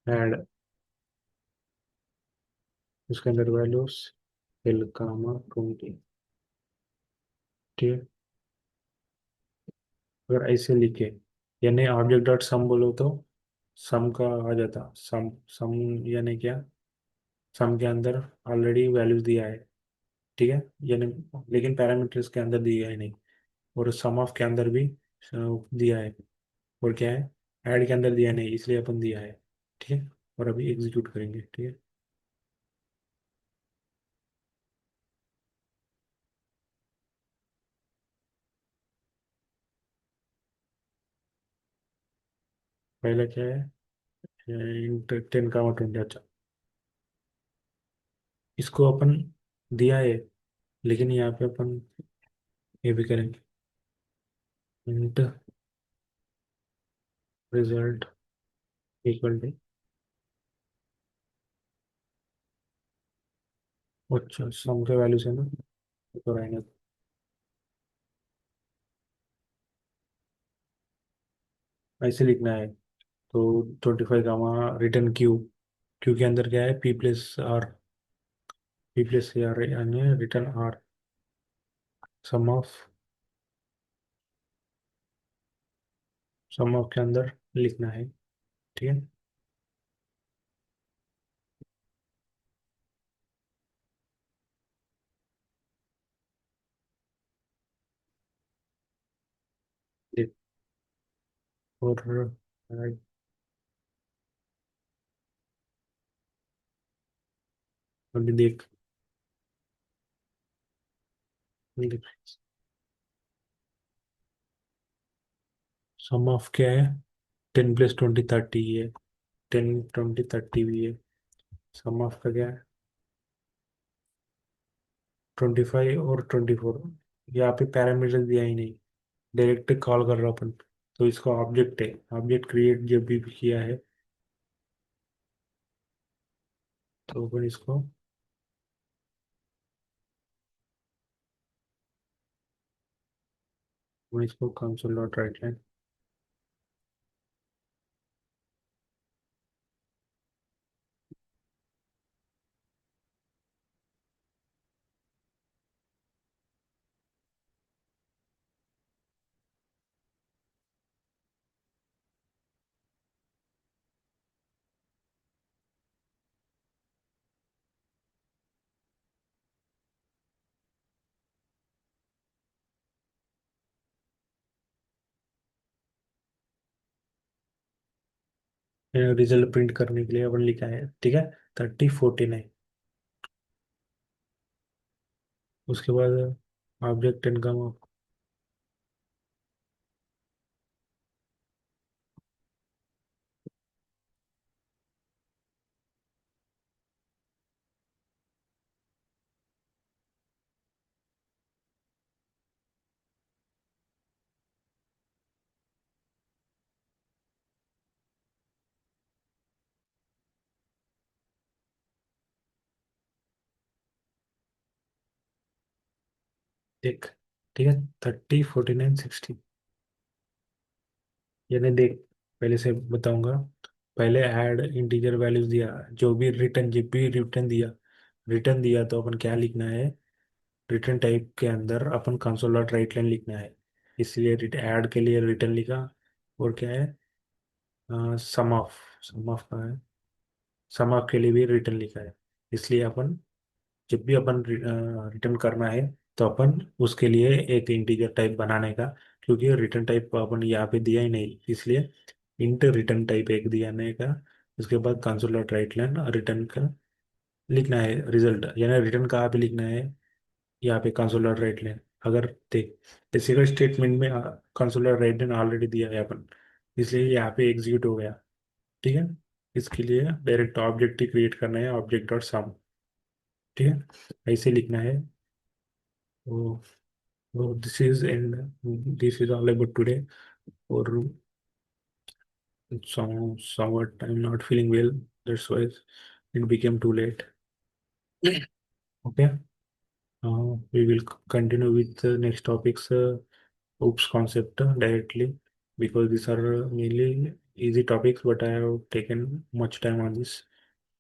ऐड। उसके अंदर वैल्यूज एल कामा 20। ठीक है। अगर ऐसे लिखे यानी ऑब्जेक्ट डॉट सम बोलो तो सम का आ जाता। सम सम यानी क्या? सम के अंदर ऑलरेडी वैल्यूज दिया है। ठीक है। यानी लेकिन पैरामीटर्स के अंदर दिया है नहीं। और सम ऑफ के अंदर भी दिया है। और क्या है? ऐड के अंदर दिया नहीं, इसलिए अपन दिया है। ठीक है। और अभी एग्जीक्यूट करेंगे। ठीक है। पहला क्या है? इंट 10 का 20। अच्छा, इसको अपन दिया है, लेकिन यहाँ पे अपन ये भी करेंगे इंट रिजल्ट इक्वल टू। अच्छा, सम के वैल्यू से ना, तो रहने दो। ऐसे लिखना है। तो 25 रिटर्न क्यू। क्यू के अंदर क्या है? P plus R. P plus R यानी return R. Sum of, sum of के अंदर लिखना है। ठीक है। देख, और अभी देख, सम ऑफ क्या है? 10 + 20 30 है। 10 20 30 भी है। सम ऑफ का क्या है? 25 और 24। यहाँ पे पैरामीटर दिया ही नहीं, डायरेक्ट कॉल कर रहा अपन। तो इसका ऑब्जेक्ट है, ऑब्जेक्ट क्रिएट जब भी किया है तो अपन इसको मैं इसको console dot write line. Result print करने के लिए अपन लिखा है। ठीक है। 30 49। उसके बाद ऑब्जेक्ट इनकम। देख, ठीक है, 30, 49, 60। यानी देख, पहले से बताऊंगा। पहले ऐड इंटीजर वैल्यूज दिया, जो भी रिटर्न, जब भी रिटर्न दिया तो अपन क्या लिखना है, रिटर्न टाइप के अंदर अपन कंसोल डॉट राइट लाइन लिखना है। इसलिए ऐड के लिए रिटर्न लिखा। और क्या है, सम ऑफ का है, सम ऑफ के लिए भी रिटर्न लिखा है। इसलिए अपन, जब भी अपन रिटर्न करना है तो अपन उसके लिए एक इंटीजर टाइप बनाने का, क्योंकि रिटर्न टाइप अपन यहाँ पे दिया ही नहीं, इसलिए इंट रिटर्न टाइप एक दियाने का। उसके बाद console dot write line return का लिखना है रिजल्ट, यानी रिटर्न कहाँ पे लिखना है, यहाँ पे कंसोल डॉट राइट लाइन। अगर देख, सिंगल स्टेटमेंट में console dot write line already दिया है अपन, इसलिए यहाँ पे एग्जीक्यूट हो गया। ठीक है, इसके लिए डायरेक्ट ऑब्जेक्ट ही क्रिएट करना है, ऑब्जेक्ट डॉट सम। ठीक है, ऐसे लिखना है। वो this is all about today. Or somewhat I'm not feeling well. That's why it became too late. Okay. We will continue with the next topics. Oops concept directly, because these are mainly easy topics, but I have taken much time on this.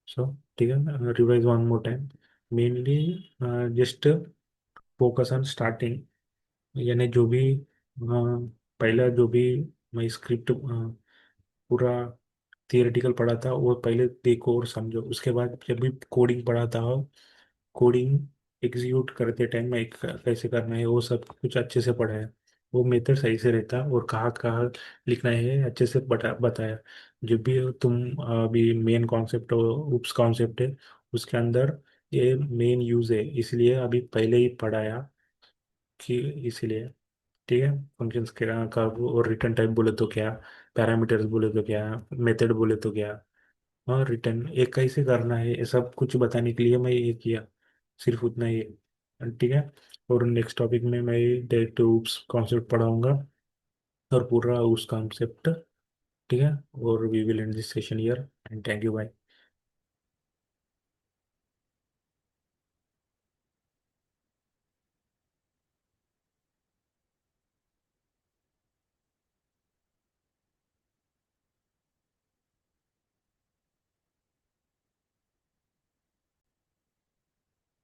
So, ठीक है, revise one more time. Mainly, just focus on starting, यानी जो भी पहला जो भी मैं स्क्रिप्ट पूरा थियोरेटिकल पढ़ा था वो पहले देखो और समझो। उसके बाद जब भी कोडिंग पढ़ाता हो, कोडिंग एग्जीक्यूट करते टाइम में कैसे करना है वो सब कुछ अच्छे से पढ़ा है। वो मेथड सही से रहता है, और कहाँ कहाँ लिखना है अच्छे से बताया। जब भी तुम अभी मेन कॉन्सेप्ट उप्स कॉन्सेप्ट है, उसके अंदर ये मेन यूज है, इसलिए अभी पहले ही पढ़ाया कि इसीलिए। ठीक है, फंक्शंस का और रिटर्न टाइप बोले तो क्या, पैरामीटर्स बोले तो क्या, मेथड बोले तो क्या, हाँ रिटर्न एक कैसे करना है, ये सब कुछ बताने के लिए मैं ये किया, सिर्फ उतना ही है। ठीक है, और नेक्स्ट टॉपिक में मैं डायरेक्ट उप्स कॉन्सेप्ट पढ़ाऊंगा, और पूरा उस कॉन्सेप्ट। ठीक है, और we will end this session here, and thank you, bye.